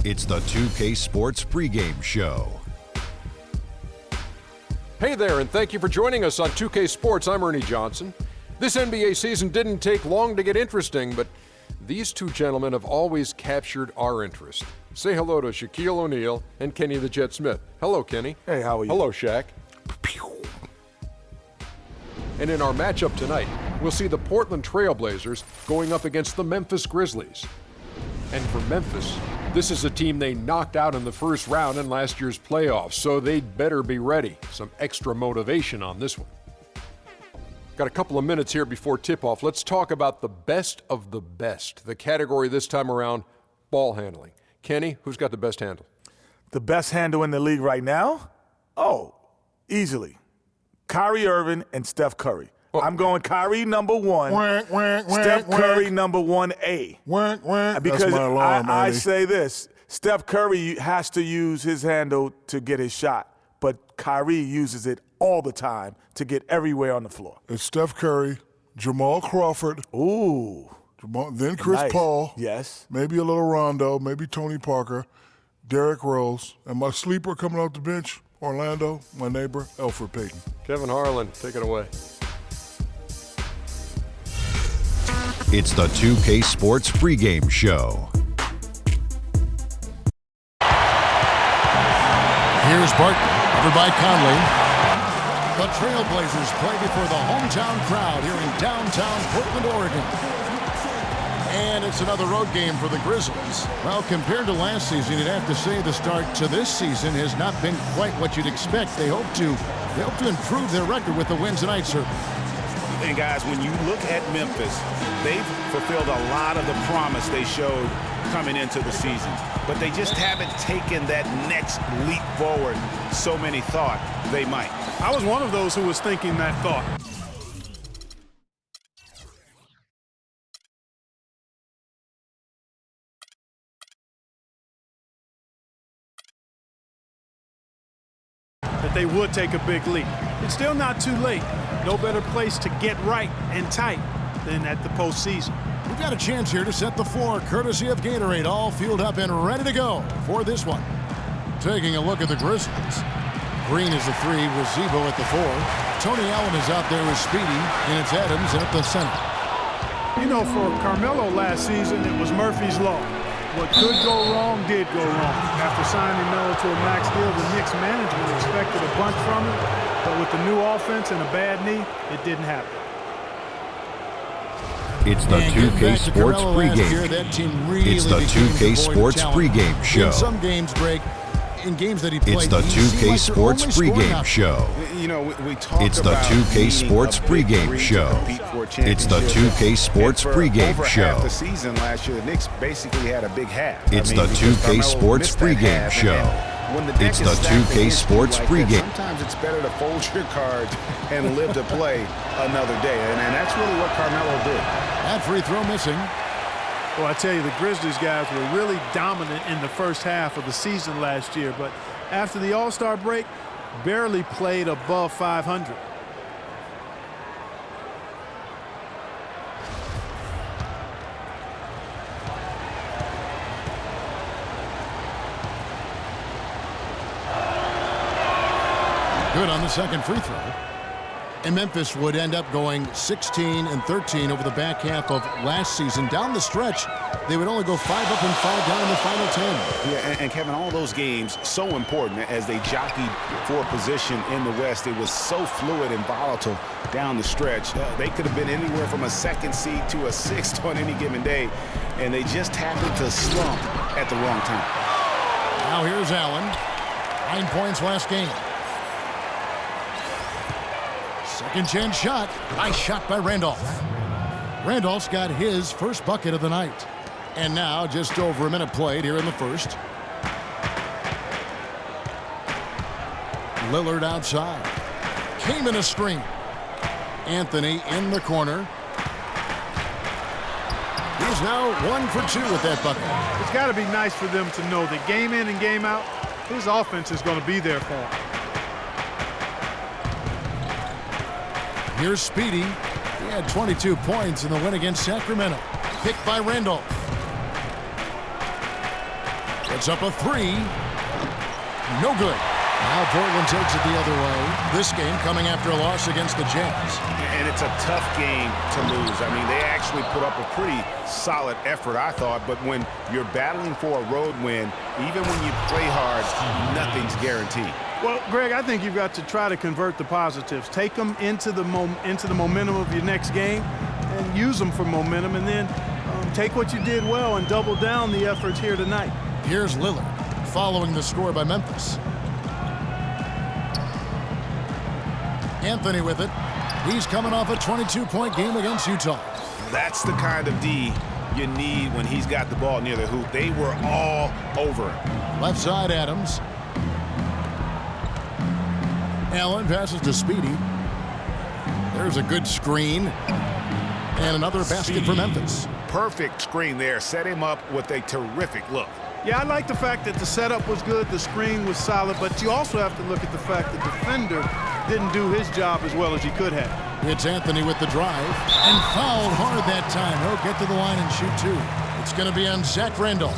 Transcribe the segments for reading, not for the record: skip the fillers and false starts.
It's the 2K Sports pregame show. Hey there, and thank you for joining us on 2K Sports. I'm Ernie Johnson. This NBA season didn't take long to get interesting, but these two gentlemen have always captured our interest. Say hello to Shaquille O'Neal and Kenny the Jet Smith. Hello, Kenny. Hey, how are you? Hello, Shaq. And in our matchup tonight, we'll see the Portland Trailblazers going up against the Memphis Grizzlies. And for Memphis, this is a team they knocked out in the first round in last year's playoffs, so they'd better be ready. Some extra motivation on this one. Got a couple of minutes here before tip-off. Let's talk about the best of the best. The category this time around, ball handling. Kenny, who's got the best handle? The best handle in the league right now? Oh, easily. Kyrie Irving and Steph Curry. Well, I'm going Kyrie number one, Steph Curry number 1A. Because That's my alarm, I Eddie. say this, Steph Curry has to use his handle to get his shot, but Kyrie uses it all the time to get everywhere on the floor. It's Steph Curry, Jamal Crawford, Ooh. then Chris Nice. Paul, Yes. maybe a little Rondo, maybe Tony Parker, Derrick Rose, and my sleeper coming off the bench, Orlando, my neighbor, Elfrid Payton. Kevin Harlan, take it away. It's the 2K Sports pregame show. Here's Barton, covered by Conley. The Trailblazers play before the hometown crowd here in downtown Portland, Oregon. And it's another road game for the Grizzlies. Well, compared to last season, you'd have to say the start to this season has not been quite what you'd expect. They hope to improve their record with the win tonight, sir. And guys, when you look at Memphis, they've fulfilled a lot of the promise they showed coming into the season. But they just haven't taken that next leap forward so many thought they might. I was one of those who was thinking that thought. That they would take a big leap. It's still not too late. No better place to get right and tight than at the postseason. We've got a chance here to set the floor, courtesy of Gatorade, all fueled up and ready to go for this one. Taking a look at the Grizzlies. Green is the 3 with Zebo at the 4. Tony Allen is out there with Speedy, and it's Adams at the center. You know, for Carmelo last season, it was Murphy's Law. What could go wrong did go wrong. After signing Melo to a max deal, the Knicks management expected a bunch from him, but with the new offense and a bad knee, it didn't happen. It's the And 2K Sports year, pregame. that team really It's the became 2K devoid of Sports talent. pregame show. In some games, Greg, in games that he played, It's the he seemed 2K like they're Sports only scoring pregame out. show. You know, we talk It's the about 2K needing Sports a big pregame three to show. compete for a It's the championship. 2K Sports And for pregame over show. half the season last year, the Knicks basically had a big half. It's the because 2K Carmelo Sports missed that pregame half, show. and when the deck It's is the stacked 2K against you Sports like that, pregame. Sometimes it's better to fold your cards and live to play another day, and that's really what Carmelo did. That free throw missing. Well, I tell you, the Grizzlies guys were really dominant in the first half of the season last year, but after the All-Star break, barely played above 500. Good on the second free throw. And Memphis would end up going 16-13 over the back half of last season. Down the stretch, they would only go 5 up and 5 down in the final 10. Yeah, and Kevin, all those games so important as they jockeyed for position in the West. It was so fluid and volatile down the stretch. They could have been anywhere from a 2nd seed to a 6th on any given day, and they just happened to slump at the wrong time. Now here's Allen. 9 points last game. Second chance shot. Nice shot by Randolph. Randolph's got his first bucket of the night. And now just over a minute played here in the first. Lillard outside. Came in a screen. Anthony in the corner. He's now 1 for 2 with that bucket. It's got to be nice for them to know that game in and game out, his offense is going to be there for him. Here's Speedy. He had 22 points in the win against Sacramento. Picked by Randolph. The Puts up a three. No good. Now Portland takes it the other way. This game coming after a loss against the Jazz. And it's a tough game to lose. I mean, they actually put up a pretty solid effort, I thought. But when you're battling for a road win, even when you play hard, nothing's guaranteed. Well, Greg, I think you've got to try to convert the positives. Take them into the momentum of your next game and use them for momentum. And then take what you did well and double down the efforts here tonight. Here's Lillard following the score by Memphis. Anthony with it. He's coming off a 22-point game against Utah. That's the kind of D you need when he's got the ball near the hoop. They were all over him. Left side, Adams. Allen passes to Speedy. There's a good screen. And another basket for Memphis. Perfect screen there. Set him up with a terrific look. Yeah, I like the fact that the setup was good, the screen was solid, but you also have to look at the fact the defender didn't do his job as well as he could have. It's Anthony with the drive, and fouled hard that time. He'll get to the line and shoot two. It's going to be on Zach Randolph.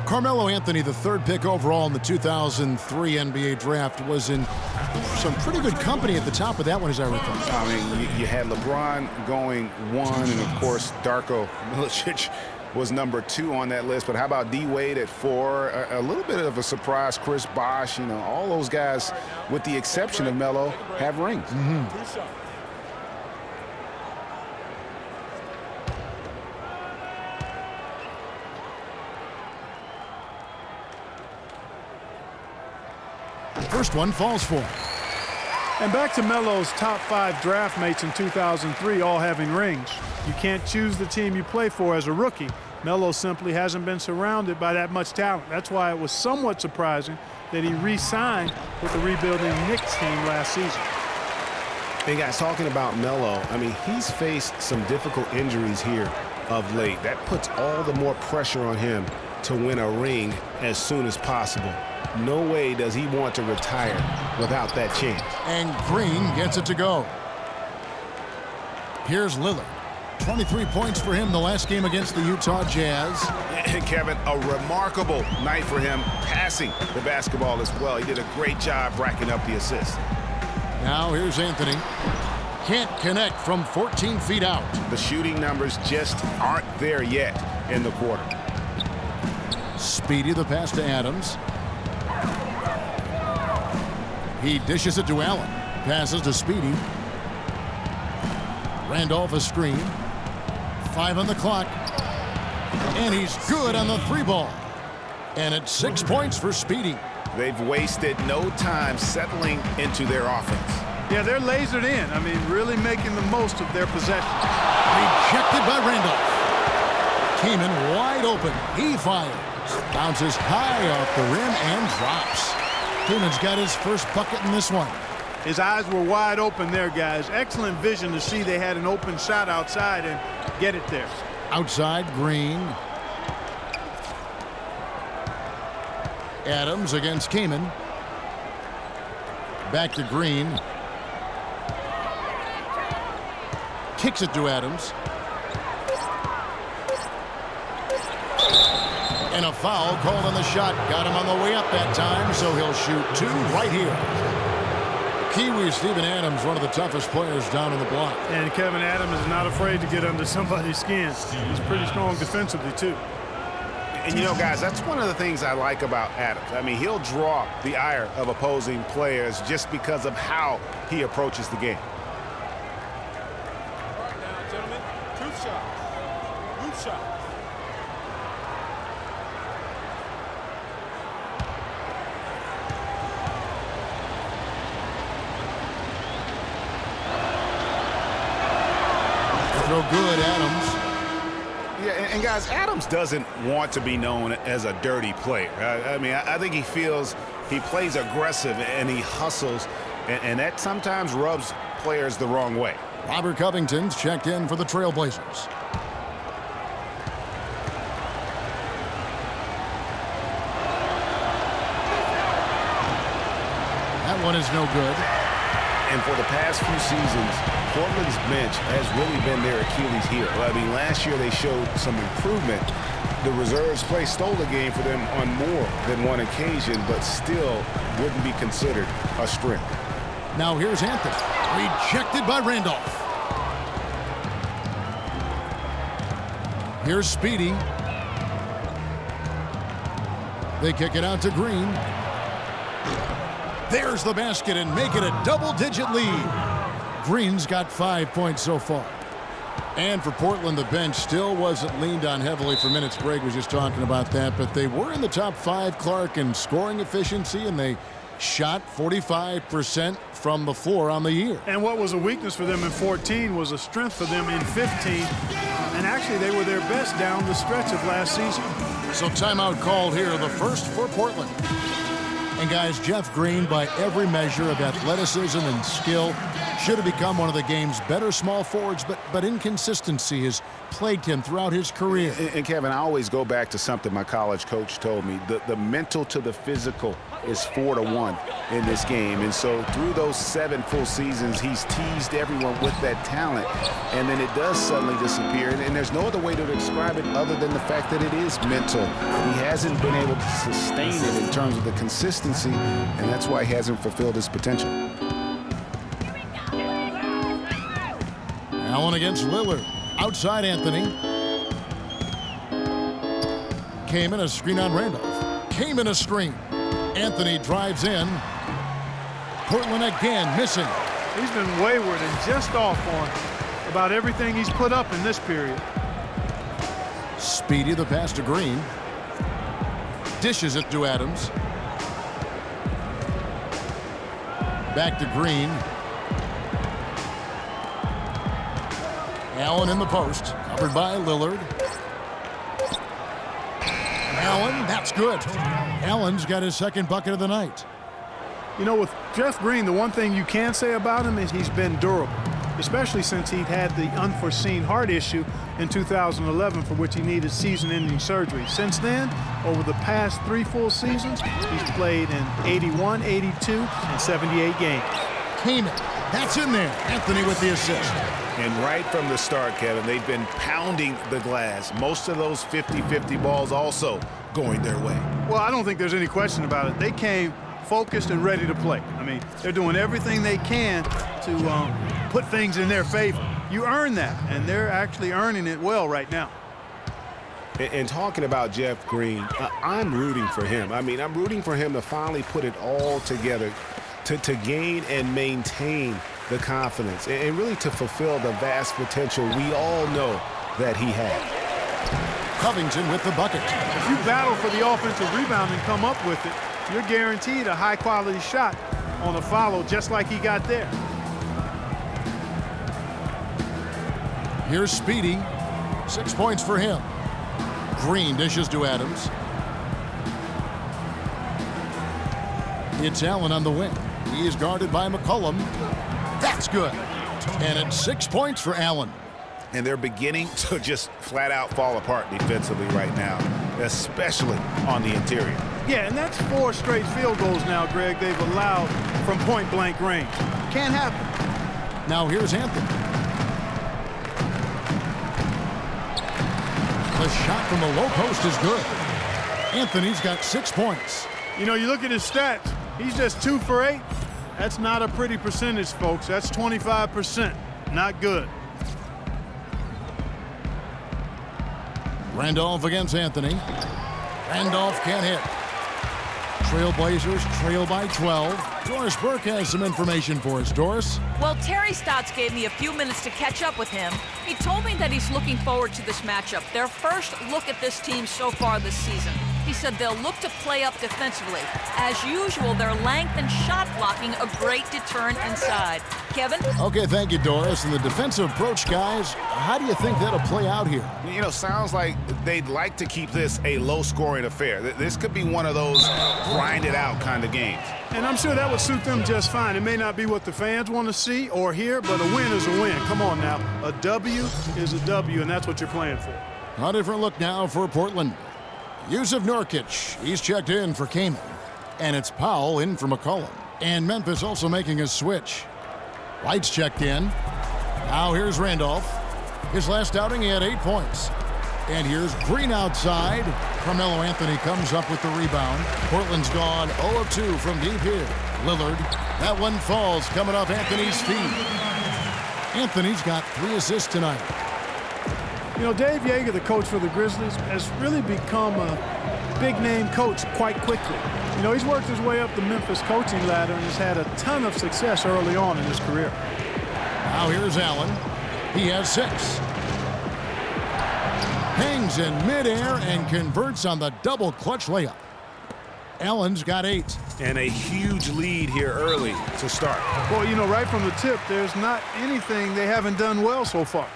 Carmelo Anthony, the third pick overall in the 2003 NBA draft, was in some pretty good company at the top of that one, as I recall. I mean, you had LeBron going 1, and of course, Darko Milicic was number 2 on that list. But how about D-Wade at 4? A little bit of a surprise, Chris Bosh. You know, all those guys, with the exception of Melo, have rings. First one falls for him. And back to Melo's top 5 draft mates in 2003, all having rings. You can't choose the team you play for as a rookie. Melo simply hasn't been surrounded by that much talent. That's why it was somewhat surprising that he re-signed with the rebuilding Knicks team last season. Hey, guys, talking about Melo, I mean, he's faced some difficult injuries here of late. That puts all the more pressure on him to win a ring as soon as possible. No way does he want to retire without that chance. And Green gets it to go. Here's Lillard. 23 points for him the last game against the Utah Jazz. And Kevin, a remarkable night for him passing the basketball as well. He did a great job racking up the assists. Now here's Anthony. Can't connect from 14 feet out. The shooting numbers just aren't there yet in the quarter. Speedy, the pass to Adams. He dishes it to Allen. Passes to Speedy. Randolph a screen. 5 on the clock. And he's good on the 3 ball. And it's 6 points for Speedy. They've wasted no time settling into their offense. Yeah, they're lasered in. I mean, really making the most of their possession. Rejected by Randolph. Kaman wide open. He fires. Bounces high off the rim and drops. Kaman's got his first bucket in this one. His eyes were wide open there, guys. Excellent vision to see they had an open shot outside and get it there. Outside, Green. Adams against Kaman. Back to Green. Kicks it to Adams. And a foul called on the shot. Got him on the way up that time, so he'll shoot 2 right here. Kiwi Steven Adams, one of the toughest players down in the block. And Kevin Adams is not afraid to get under somebody's skin. He's pretty strong defensively, too. And, you know, guys, that's one of the things I like about Adams. I mean, he'll draw the ire of opposing players just because of how he approaches the game. All right, now, gentlemen, 2 shots. 2 shots. Throw good, Adams. Yeah, and guys, Adams doesn't want to be known as a dirty player. I mean, I think he feels he plays aggressive and he hustles, and that sometimes rubs players the wrong way. Robert Covington's checked in for the Trailblazers. That one is no good. And for the past few seasons, Portland's bench has really been their Achilles heel. I mean, last year they showed some improvement, The reserves play stole the game for them on more than one occasion, but still wouldn't be considered a strength. Now here's Anthony. Rejected by Randolph. Here's Speedy. They kick it out to Green. There's the basket and make it a double-digit lead. Green's got 5 points so far. And for Portland, the bench still wasn't leaned on heavily for minutes. Greg was just talking about that, but they were in the top 5, Clark, in scoring efficiency, and they shot 45% from the floor on the year. And what was a weakness for them in 14 was a strength for them in 15. And actually, they were their best down the stretch of last season. So timeout called here, the first for Portland. And guys, Jeff Green, by every measure of athleticism and skill, should have become one of the game's better small forwards, but inconsistency has plagued him throughout his career. And Kevin, I always go back to something my college coach told me. The mental to the physical is 4-to-1 in this game. And so through those 7 full seasons, he's teased everyone with that talent. And then it does suddenly disappear. And there's no other way to describe it other than the fact that it is mental. He hasn't been able to sustain it in terms of the consistency, and that's why he hasn't fulfilled his potential. Allen against Lillard. Outside Anthony. Kaman a screen on Randolph. Kaman a screen. Anthony drives in. Portland again missing. He's been wayward and just off on about everything he's put up in this period. Speedy the pass to Green. Dishes it to Adams. Back to Green. Allen in the post, covered by Lillard. Allen, that's good. Allen's got his second bucket of the night. You know, with Jeff Green, the one thing you can say about him is he's been durable, especially since he'd had the unforeseen heart issue in 2011 for which he needed season-ending surgery. Since then, over the past 3 full seasons, he's played in 81, 82, and 78 games. Kaman, that's in there. Anthony with the assist. And right from the start, Kevin, they've been pounding the glass. Most of those 50-50 balls also going their way. Well, I don't think there's any question about it. They came focused and ready to play. I mean, they're doing everything they can to put things in their favor. You earn that, and they're actually earning it well right now. And talking about Jeff Green, I'm rooting for him. I mean, I'm rooting for him to finally put it all together, to gain and maintain the confidence, and really to fulfill the vast potential we all know that he had. Covington with the bucket. If you battle for the offensive rebound and come up with it, you're guaranteed a high-quality shot on a follow just like he got there. Here's Speedy. 6 points for him. Green dishes to Adams. It's Allen on the wing. He is guarded by McCollum. That's good. And it's 6 points for Allen. And they're beginning to just flat out fall apart defensively right now, especially on the interior. Yeah, and that's 4 straight field goals now, Greg, they've allowed from point-blank range. Can't happen. Now here's Anthony. The shot from the low post is good. Anthony's got 6 points. You know, you look at his stats, he's just 2 for 8. That's not a pretty percentage, folks. That's 25%. Not good. Randolph against Anthony. Randolph can't hit. Trailblazers trail by 12. Doris Burke has some information for us. Doris? Well, Terry Stotts gave me a few minutes to catch up with him. He told me that he's looking forward to this matchup, their first look at this team so far this season. He said they'll look to play up defensively. As usual, their length and shot blocking a great deterrent inside. Kevin? Okay, thank you, Doris. And the defensive approach, guys, how do you think that'll play out here? You know, sounds like they'd like to keep this a low-scoring affair. This could be one of those grind-it-out kind of games. And I'm sure that would suit them just fine. It may not be what the fans want to see or hear, but a win is a win. Come on now. A W is a W, and that's what you're playing for. A different look now for Portland. Yusuf Nurkic, he's checked in for Kaman. And it's Powell in for McCollum. And Memphis also making a switch. White's checked in. Now here's Randolph. His last outing, he had 8 points. And here's Green outside. Carmelo Anthony comes up with the rebound. Portland's gone 0 of 2 from deep here. Lillard, that one falls coming off Anthony's feet. Anthony's got 3 assists tonight. You know, Dave Yeager, the coach for the Grizzlies, has really become a big-name coach quite quickly. You know, he's worked his way up the Memphis coaching ladder and has had a ton of success early on in his career. Now here's Allen. He has 6. Hangs in midair and converts on the double clutch layup. Allen's got 8. And a huge lead here early to start. Well, you know, right from the tip, there's not anything they haven't done well so far.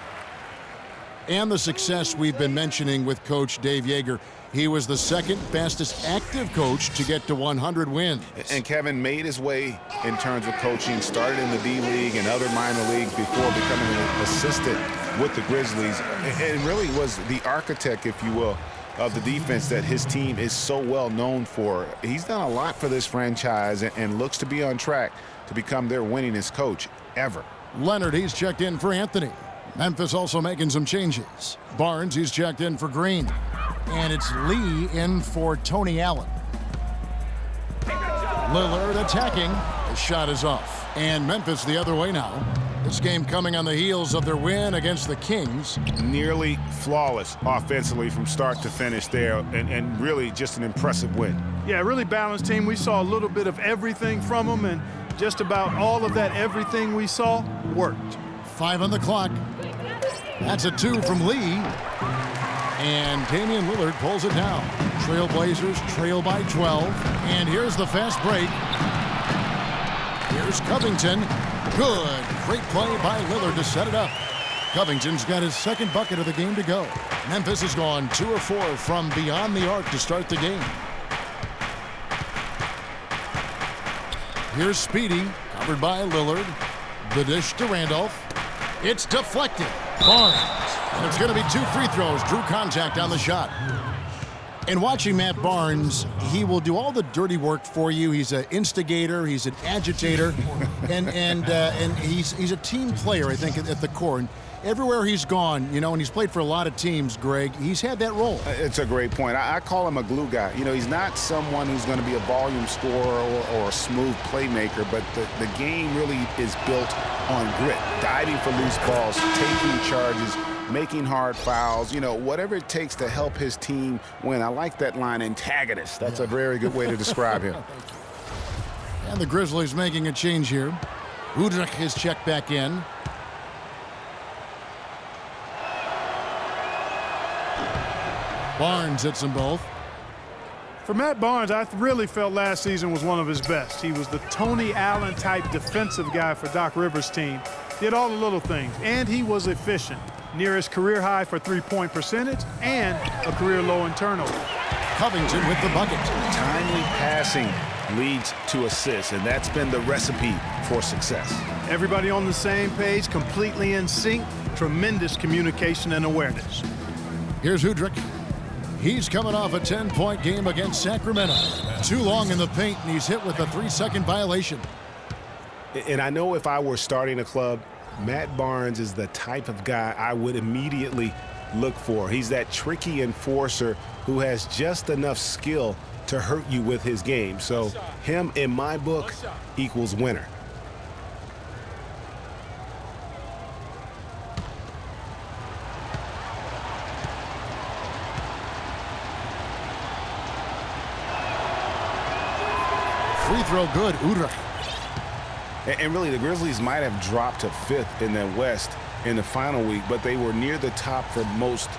And the success we've been mentioning with Coach Dave Yeager. He was the second fastest active coach to get to 100 wins. And Kevin made his way in terms of coaching, started in the D-League and other minor leagues before becoming an assistant with the Grizzlies. And really was the architect, if you will, of the defense that his team is so well known for. He's done a lot for this franchise and looks to be on track to become their winningest coach ever. Leonard, he's checked in for Anthony. Memphis also making some changes. Barnes, he's checked in for Green. And it's Lee in for Tony Allen. Lillard attacking. The shot is off. And Memphis the other way now. This game coming on the heels of their win against the Kings. Nearly flawless offensively from start to finish there, and really just an impressive win. Yeah, really balanced team. We saw a little bit of everything from them, and just about all of that everything we saw worked. 5 on the clock. That's a 2 from Lee. And Damian Lillard pulls it down. Trailblazers trail by 12. And here's the fast break. Here's Covington. Good. Great play by Lillard to set it up. Covington's got his second bucket of the game to go. Memphis has gone 2 of 4 from beyond the arc to start the game. Here's Speedy, covered by Lillard. The dish to Randolph. It's deflected. Barnes. And it's going to be 2 free throws. Drew contact on the shot. And watching Matt Barnes, he will do all the dirty work for you. He's an instigator. He's an agitator. and he's a team player, I think, at the core. And everywhere he's gone, you know, and he's played for a lot of teams, Greg, he's had that role. It's a great point. I call him a glue guy. You know, he's not someone who's going to be a volume scorer or a smooth playmaker, but the game really is built on grit, diving for loose balls, taking charges, making hard fouls, you know, whatever it takes to help his team win. I like that line, antagonist. That's a very good way to describe him. And the Grizzlies making a change here. Udrich is checked back in. Barnes hits them both. For Matt Barnes, I really felt last season was one of his best. He was the Tony Allen type defensive guy for Doc Rivers' team. Did all the little things, and he was efficient. Near his career high for three-point percentage and a career low in turnovers. Covington with the bucket. Timely passing leads to assists, and that's been the recipe for success. Everybody on the same page, completely in sync, tremendous communication and awareness. Here's Udrich. He's coming off a 10-point game against Sacramento. Too long in the paint, and he's hit with a 3-second violation. And I know if I were starting a club, Matt Barnes is the type of guy I would immediately look for. He's that tricky enforcer who has just enough skill to hurt you with his game. So him, in my book, equals winner. Free throw good, Udrich. And really, the Grizzlies might have dropped to 5th in the West in the final week, but they were near the top for most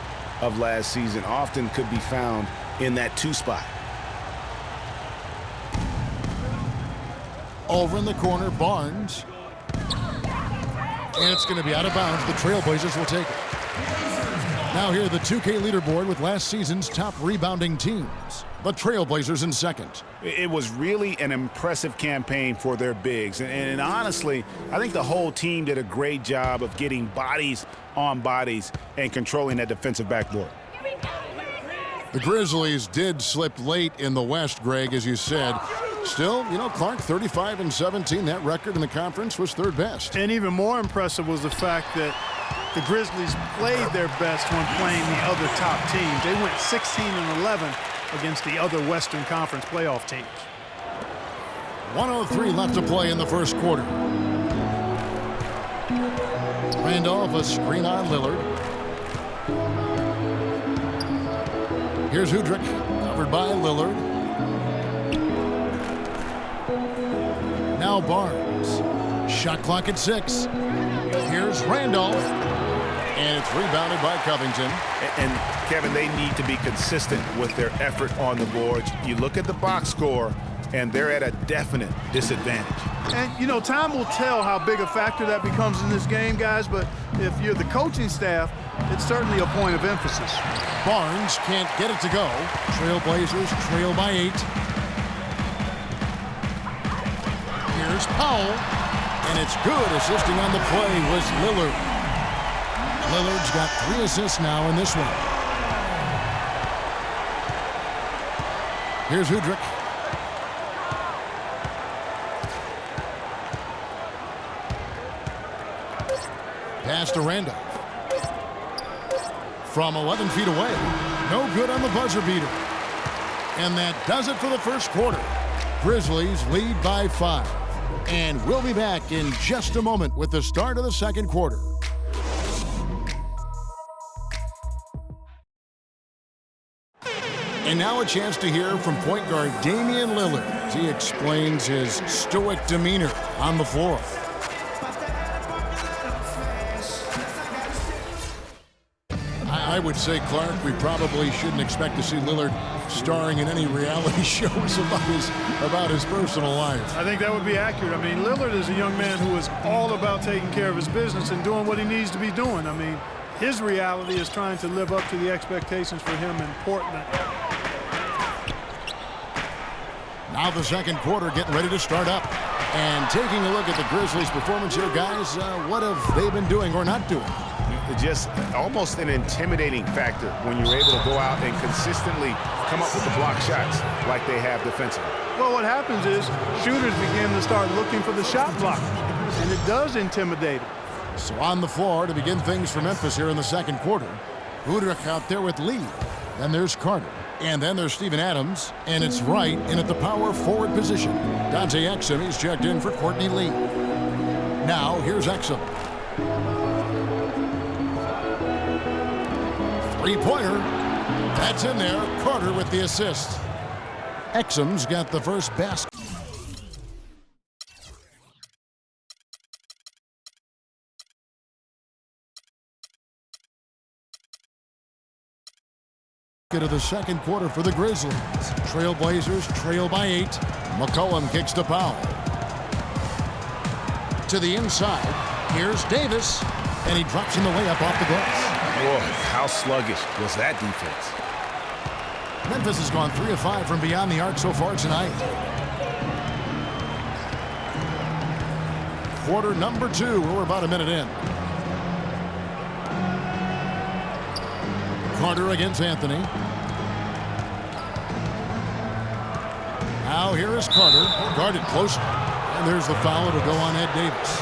of last season. Often could be found in that 2 spot. Over in the corner, Barnes. And it's going to be out of bounds. The Trailblazers will take it. Now here, the 2K leaderboard with last season's top rebounding teams. The Trailblazers in second. It was really an impressive campaign for their bigs. And honestly, I think the whole team did a great job of getting bodies on bodies and controlling that defensive backboard. The Grizzlies did slip late in the West, Greg, as you said. Still, you know, Clark, 35-17. That record in the conference was 3rd best. And even more impressive was the fact that the Grizzlies played their best when playing the other top teams. They went 16-11 against the other Western Conference playoff teams. 1:03 left to play in the first quarter. Randolph, a screen on Lillard. Here's Hudrick, covered by Lillard. Now Barnes. Shot clock at 6. Here's Randolph. And it's rebounded by Covington. And Kevin, they need to be consistent with their effort on the boards. You look at the box score, and they're at a definite disadvantage. And, you know, time will tell how big a factor that becomes in this game, guys, but if you're the coaching staff, it's certainly a point of emphasis. Barnes can't get it to go. Trailblazers trail by 8. Here's Powell, and it's good. Assisting on the play was Lillard. Lillard's got 3 assists now in this one. Here's Hudrick. Pass to Randolph. From 11 feet away. No good on the buzzer beater. And that does it for the first quarter. Grizzlies lead by 5. And we'll be back in just a moment with the start of the second quarter. And now a chance to hear from point guard Damian Lillard as he explains his stoic demeanor on the floor. I would say, Clark, we probably shouldn't expect to see Lillard starring in any reality shows about his personal life. I think that would be accurate. I mean, Lillard is a young man who is all about taking care of his business and doing what he needs to be doing. I mean, his reality is trying to live up to the expectations for him in Portland. Now the second quarter getting ready to start up. And taking a look at the Grizzlies' performance here, guys, what have they been doing or not doing? Just almost an intimidating factor when you're able to go out and consistently come up with the block shots like they have defensively. Well, what happens is shooters begin to start looking for the shot blockers, and it does intimidate them. So on the floor to begin things for Memphis here in the second quarter. Hudrick out there with Lee. Then there's Carter. And then there's Steven Adams. And it's Wright in at the power forward position. Dante Exum, he's checked in for Courtney Lee. Now here's Exum. Three-pointer. That's in there. Carter with the assist. Exum's got the first basket. Of the second quarter for the Grizzlies. Trailblazers trail by 8. McCollum kicks to Powell. To the inside. Here's Davis. And he drops in the layup off the glass. Whoa, how sluggish was that defense? Memphis has gone 3 of 5 from beyond the arc so far tonight. Quarter number 2. We're about a minute in. Carter against Anthony. Now here is Carter, guarded close. And there's the foul. It'll go on Ed Davis.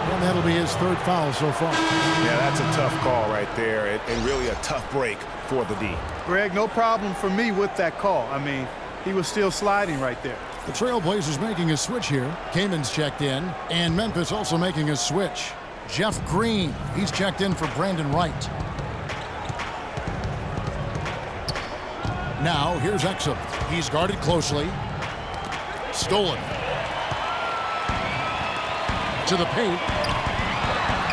And that'll be his 3rd foul so far. Yeah, that's a tough call right there, and really a tough break for the D. Greg, no problem for me with that call. I mean, he was still sliding right there. The Trailblazers making a switch here. Kaman's checked in, and Memphis also making a switch. Jeff Green, he's checked in for Brandon Wright. Now, here's Exum. He's guarded closely. Stolen. To the paint.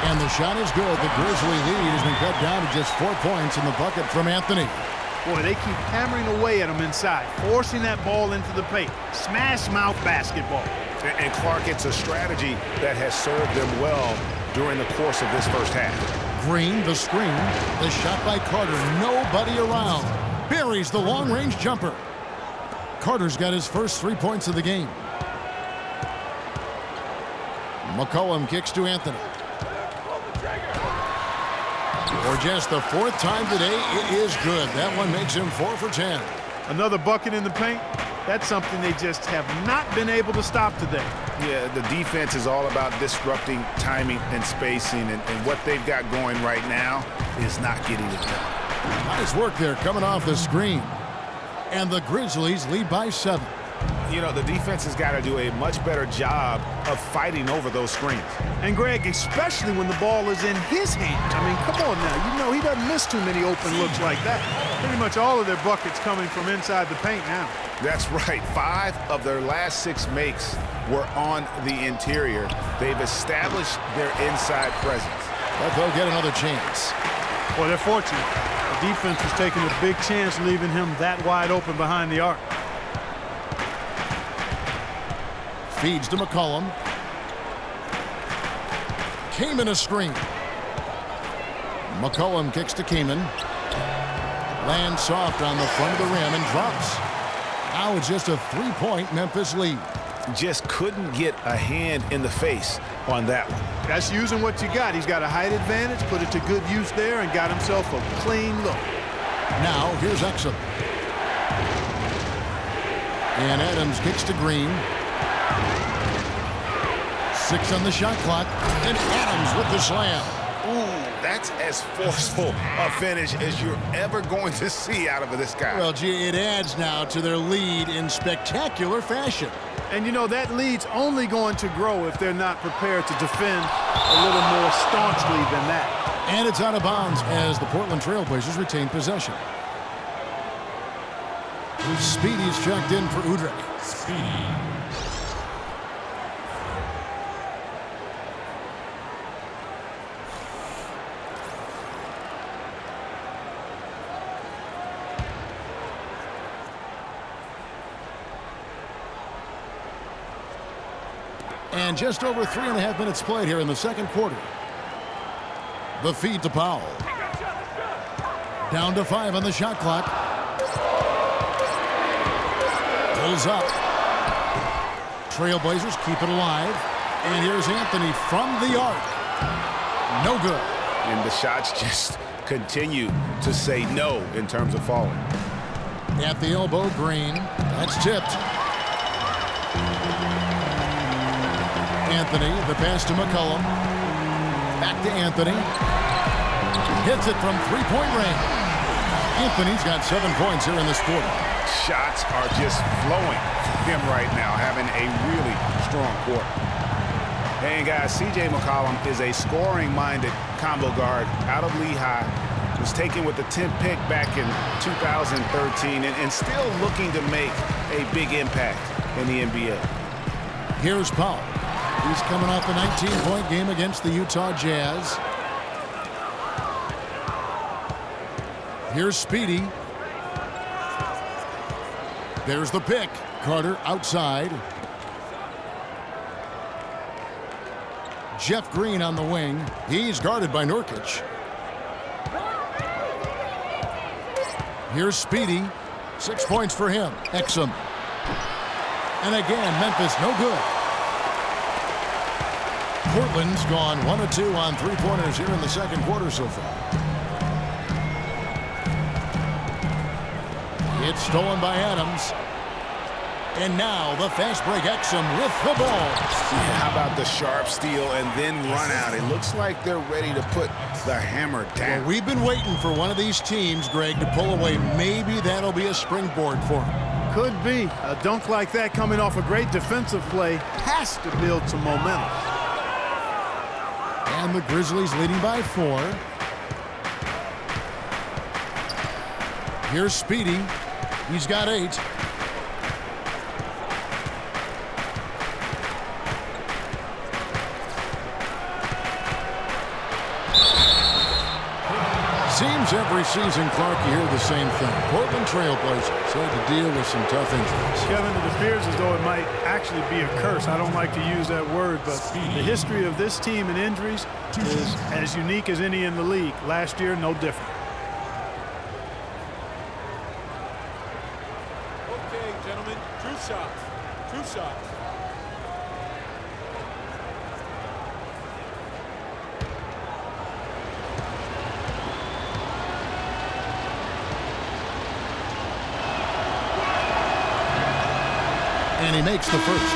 And the shot is good. The Grizzly lead has been cut down to just 4 points in the bucket from Anthony. Boy, they keep hammering away at him inside, forcing that ball into the paint. Smash mouth basketball. And Clark, it's a strategy that has served them well during the course of this first half. Green, the screen. The shot by Carter. Nobody around. Buries the long-range jumper. Carter's got his first 3 points of the game. McCollum kicks to Anthony. For just the 4th time today, it is good. That one makes him 4 for 10. Another bucket in the paint. That's something they just have not been able to stop today. Yeah, the defense is all about disrupting timing and spacing, and what they've got going right now is not getting it done. Nice work there coming off the screen. And the Grizzlies lead by 7. You know, the defense has got to do a much better job of fighting over those screens. And Greg, especially when the ball is in his hands. I mean, come on now. You know he doesn't miss too many open looks like that. Pretty much all of their buckets coming from inside the paint now. That's right. 5 of their last 6 makes were on the interior. They've established their inside presence. But they'll get another chance. Well, they're fortunate. The defense was taking a big chance leaving him that wide open behind the arc. Feeds to McCollum. Kaman a screen. McCollum kicks to Kaman. Lands soft on the front of the rim and drops. Now it's just a 3-point Memphis lead. Just couldn't get a hand in the face on that one. That's using what you got. He's got a height advantage, put it to good use there, and got himself a clean look. Now here's Exum. And Adams kicks to Green. 6 on the shot clock. And Adams with the slam. Ooh, that's as forceful a finish as you're ever going to see out of this guy. Well, gee, it adds now to their lead in spectacular fashion. And, you know, that lead's only going to grow if they're not prepared to defend a little more staunchly than that. And it's out of bounds as the Portland Trailblazers retain possession. Speedy's checked in for Udrih. Speedy. And just over 3.5 minutes played here in the second quarter. The feed to Powell. Down to 5 on the shot clock. Pulls up. Trailblazers keep it alive. And here's Anthony from the arc. No good. And the shots just continue to say no in terms of falling. At the elbow, Green. That's tipped. Anthony, the pass to McCollum. Back to Anthony. Hits it from 3-point range. Anthony's got 7 points here in this quarter. Shots are just flowing for him right now, having a really strong quarter. And guys, C.J. McCollum is a scoring-minded combo guard out of Lehigh. Was taken with the 10th pick back in 2013 and still looking to make a big impact in the NBA. Here's Powell. He's coming off a 19-point game against the Utah Jazz. Here's Speedy. There's the pick. Carter outside. Jeff Green on the wing. He's guarded by Nurkic. Here's Speedy. 6 points for him. Exum. And again, Memphis no good. Portland's gone 1 of 2 on 3-pointers here in the second quarter so far. It's stolen by Adams. And now the fast break. Exum with the ball. Yeah, how about the sharp steal and then run out? It looks like they're ready to put the hammer down. Well, we've been waiting for one of these teams, Greg, to pull away. Maybe that'll be a springboard for them. Could be. A dunk like that coming off a great defensive play has to build some momentum. And the Grizzlies leading by 4. Here's Speedy. He's got 8. Seems every season, Clark, you hear the same thing. Portland Trailblazers had to deal with some tough injuries. Kevin, it appears as though it might actually be a curse. I don't like to use that word, but the history of this team and injuries is as unique as any in the league. Last year, no different. Okay, gentlemen, true shots. True shots. And he makes the first.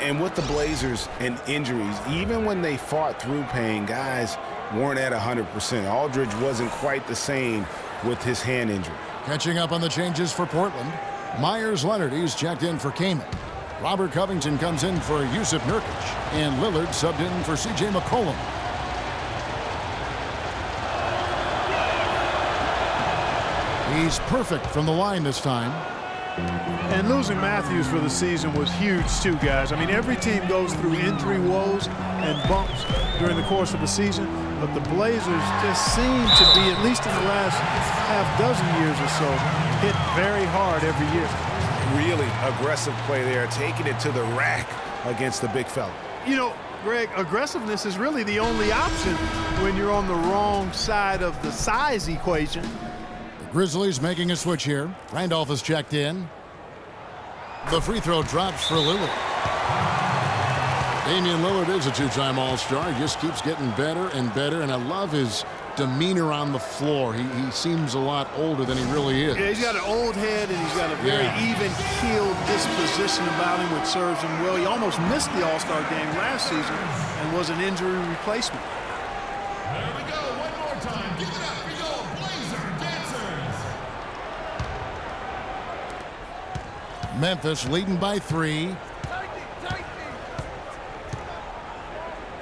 And with the Blazers and injuries, even when they fought through pain, guys weren't at 100%. Aldridge wasn't quite the same with his hand injury. Catching up on the changes for Portland. Myers Leonard, he's checked in for Kaman. Robert Covington comes in for Yusuf Nurkic. And Lillard subbed in for C.J. McCollum. He's perfect from the line this time. And losing Matthews for the season was huge too, guys. I mean, every team goes through injury woes and bumps during the course of a season, but the Blazers just seem to be, at least in the last half dozen years or so, hit very hard every year. Really aggressive play there, taking it to the rack against the big fella. You know, Greg, aggressiveness is really the only option when you're on the wrong side of the size equation. Grizzlies making a switch here. Randolph is checked in. The free throw drops for Lillard. Damian Lillard is a two-time All-Star. He just keeps getting better and better, and I love his demeanor on the floor. He seems a lot older than he really is. Yeah, he's got an old head, and he's got a very even-keeled disposition about him, which serves him well. He almost missed the All-Star game last season and was an injury replacement. There we go, one more time. Give it up for your Blazer dancers. Memphis leading by 3.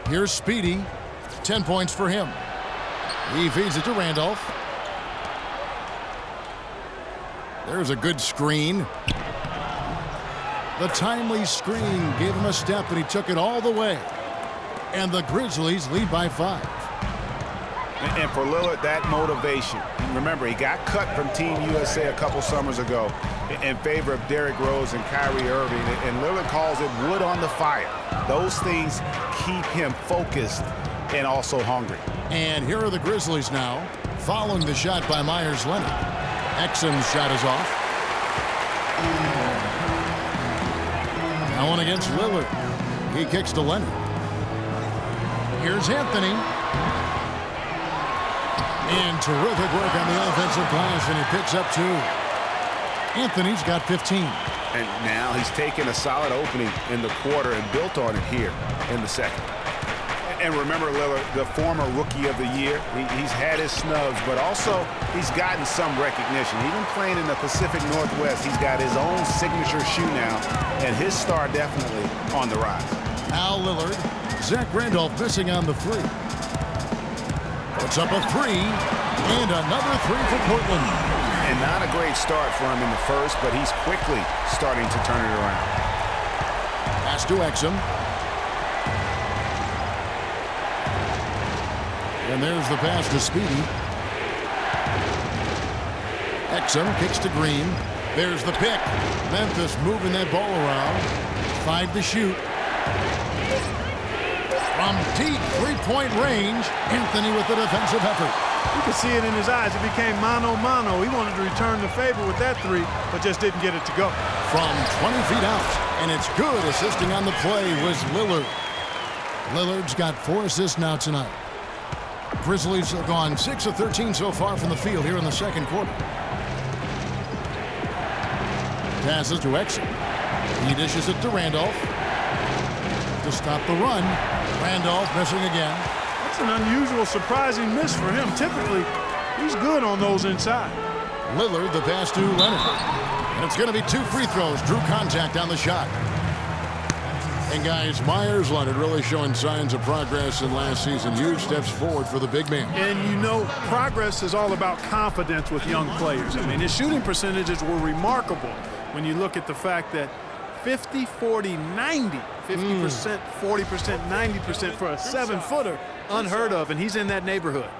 Here's Speedy. 10 points for him. He feeds it to Randolph. There's a good screen. The timely screen gave him a step, and he took it all the way. And the Grizzlies lead by 5. And for Lillard, that motivation. Remember, he got cut from Team USA a couple summers ago in favor of Derrick Rose and Kyrie Irving. And Lillard calls it wood on the fire. Those things keep him focused and also hungry. And here are the Grizzlies now, following the shot by Myers Leonard. Exum's shot is off. Now one against Lillard. He kicks to Leonard. Here's Anthony. And terrific work on the offensive glass, and he picks up 2. Anthony's got 15. And now he's taken a solid opening in the quarter and built on it here in the second. And remember, Lillard, the former Rookie of the Year, he's had his snubs, but also he's gotten some recognition. Even playing in the Pacific Northwest, he's got his own signature shoe now, and his star definitely on the rise. Al Lillard, Zach Randolph missing on the 3. Puts up a 3, and another 3 for Portland. And not a great start for him in the first, but he's quickly starting to turn it around. Pass to Exum. And there's the pass to Speedy. Exum kicks to Green. There's the pick. Memphis moving that ball around. 5 to shoot. From deep three-point range, Anthony with the defensive effort. You could see it in his eyes. It became mano-mano. He wanted to return the favor with that 3, but just didn't get it to go. From 20 feet out, and it's good. Assisting on the play was Lillard. Lillard's got 4 assists now tonight. Grizzlies have gone 6 of 13 so far from the field here in the second quarter. Passes to Exum. He dishes it to Randolph. To stop the run. Randolph missing again. That's an unusual, surprising miss for him. Typically, he's good on those inside. Lillard, the pass to Leonard. And it's going to be 2 free throws. Drew contact on the shot. And guys, Myers Leonard really showing signs of progress in last season. Huge steps forward for the big man. And you know, progress is all about confidence with young players. I mean, his shooting percentages were remarkable when you look at the fact that 50, 40, 90, 50%, 40%, 90% for a 7-footer, unheard of, and he's in that neighborhood.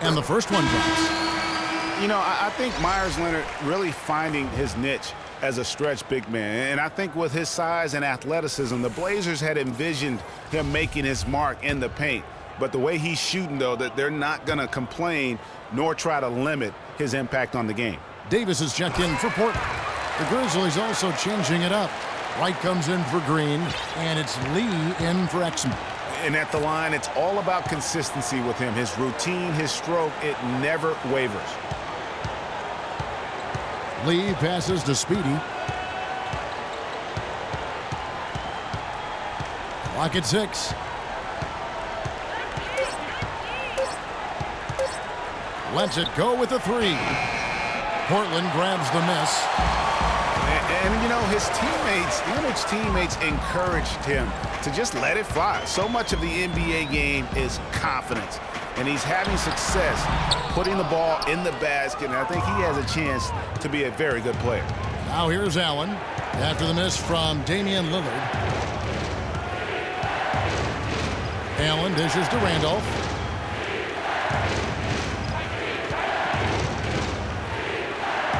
And the first one drops. You know, I think Myers Leonard really finding his niche as a stretch big man. And I think with his size and athleticism, the Blazers had envisioned him making his mark in the paint. But the way he's shooting, though, that they're not going to complain nor try to limit his impact on the game. Davis is checked in for Portland. The Grizzlies also changing it up. White comes in for Green, and it's Lee in for Exum. And at the line, it's all about consistency with him. His routine, his stroke, it never wavers. Lee passes to Speedy. Clock at 6. Lets it go with the 3. Portland grabs the miss. And you know, his teammates encouraged him to just let it fly. So much of the NBA game is confidence. And he's having success putting the ball in the basket. And I think he has a chance to be a very good player. Now here's Allen after the miss from Damian Lillard. Allen dishes to Randolph.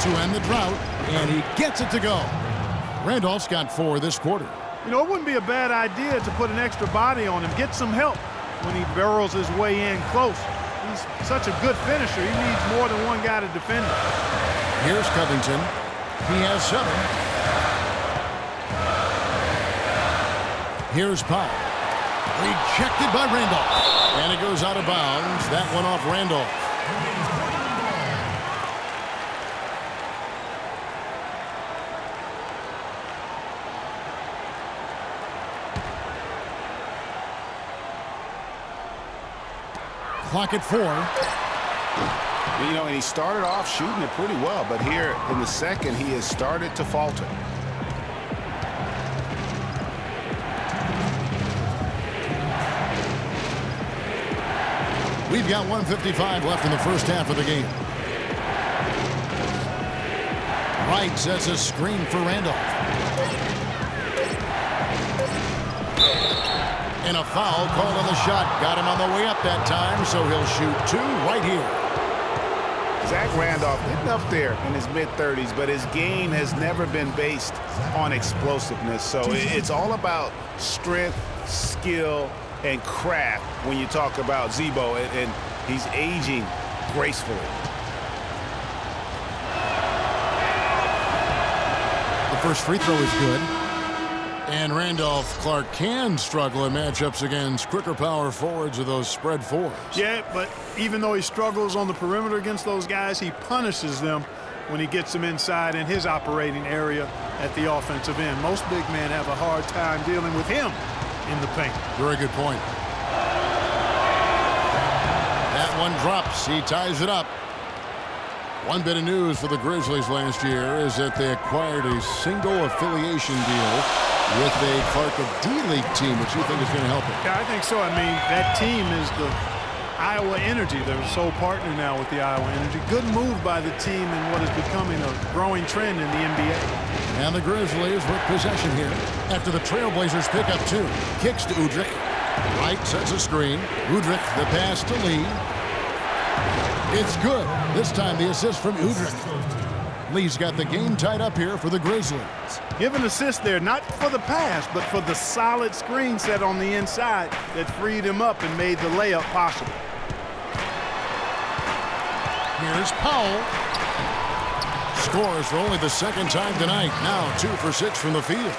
To end the drought, and he gets it to go. Randolph's got 4 this quarter. You know, it wouldn't be a bad idea to put an extra body on him, get some help when he barrels his way in close. He's such a good finisher. He needs more than one guy to defend him. Here's Covington. He has 7. Here's Powell. Rejected by Randolph. And it goes out of bounds. That one off Randolph. Clock at 4. You know, and he started off shooting it pretty well, but here in the second, he has started to falter. We've got 1:55 left in the first half of the game. Wright sets a screen for Randolph. And a foul called on the shot. Got him on the way up that time, so he'll shoot 2 right here. Zach Randolph getting up there in his mid-30s, but his game has never been based on explosiveness. So it's all about strength, skill, and craft when you talk about Zebo, and he's aging gracefully. The first free throw is good. And Randolph Clark can struggle in matchups against quicker power forwards or those spread fours. Yeah, but even though he struggles on the perimeter against those guys, he punishes them when he gets them inside in his operating area at the offensive end. Most big men have a hard time dealing with him in the paint. Very good point. That one drops. He ties it up. One bit of news for the Grizzlies last year is that they acquired a single affiliation deal with a Clark D-League team, which you think is going to help him. Yeah, I think so. I mean, that team is the Iowa Energy. They're a sole partner now with the Iowa Energy. Good move by the team in what is becoming a growing trend in the NBA. And the Grizzlies with possession here after the Trailblazers pick up 2. Kicks to Udrich. Wright sets a screen. Udrich, the pass to Lee. It's good. This time the assist from Udrich. Lee's got the game tied up here for the Grizzlies. Give an assist there, not for the pass, but for the solid screen set on the inside that freed him up and made the layup possible. Here's Powell. Scores for only the second time tonight. Now 2 for 6 from the field.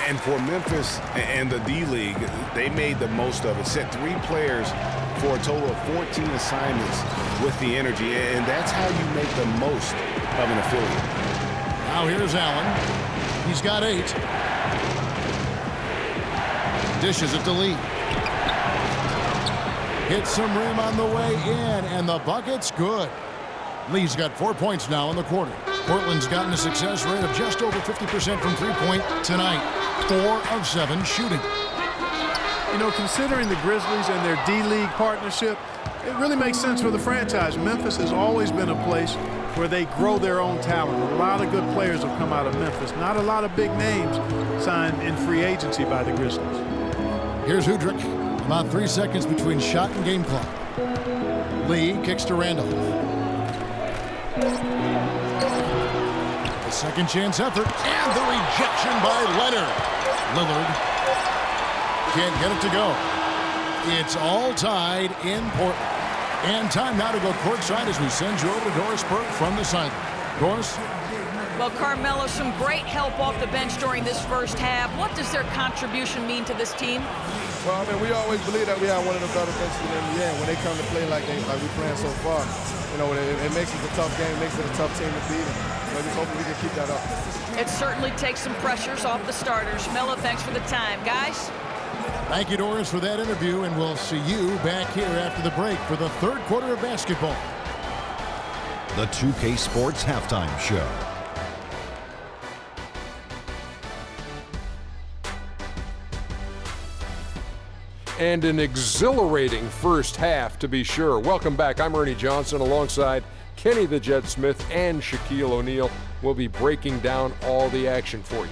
And for Memphis and the D-League, they made the most of it. Sent 3 players for a total of 14 assignments with the Energy, and that's how you make the most of an affiliate. Now here's Allen. He's got 8. Dishes it to Lee. Hits some rim on the way in, and the bucket's good. Lee's got 4 points now in the quarter. Portland's gotten a success rate of just over 50% from three-point tonight. 4 of 7 shooting. You know, considering the Grizzlies and their D-League partnership, it really makes sense for the franchise. Memphis has always been a place where they grow their own talent. A lot of good players have come out of Memphis. Not a lot of big names signed in free agency by the Grizzlies. Here's Udrich. About 3 seconds between shot and game clock. Lee kicks to Randolph. A second chance effort, and the rejection by Leonard. Lillard can't get it to go. It's all tied in Portland. And time now to go courtside as we send you over to Doris Burke from the sideline. Doris? Well, Carmelo, some great help off the bench during this first half. What does their contribution mean to this team? Well, I mean, we always believe that we have one of the better benches in the NBA. When they come to play like we're playing so far, you know, it makes it a tough game, makes it a tough team to beat. And just hoping we can keep that up. It certainly takes some pressures off the starters. Melo, thanks for the time. Guys? Thank you, Doris, for that interview, and we'll see you back here after the break for the third quarter of basketball. The 2K Sports Halftime Show. And an exhilarating first half, to be sure. Welcome back. I'm Ernie Johnson alongside Kenny the Jet Smith and Shaquille O'Neal. We'll be breaking down all the action for you.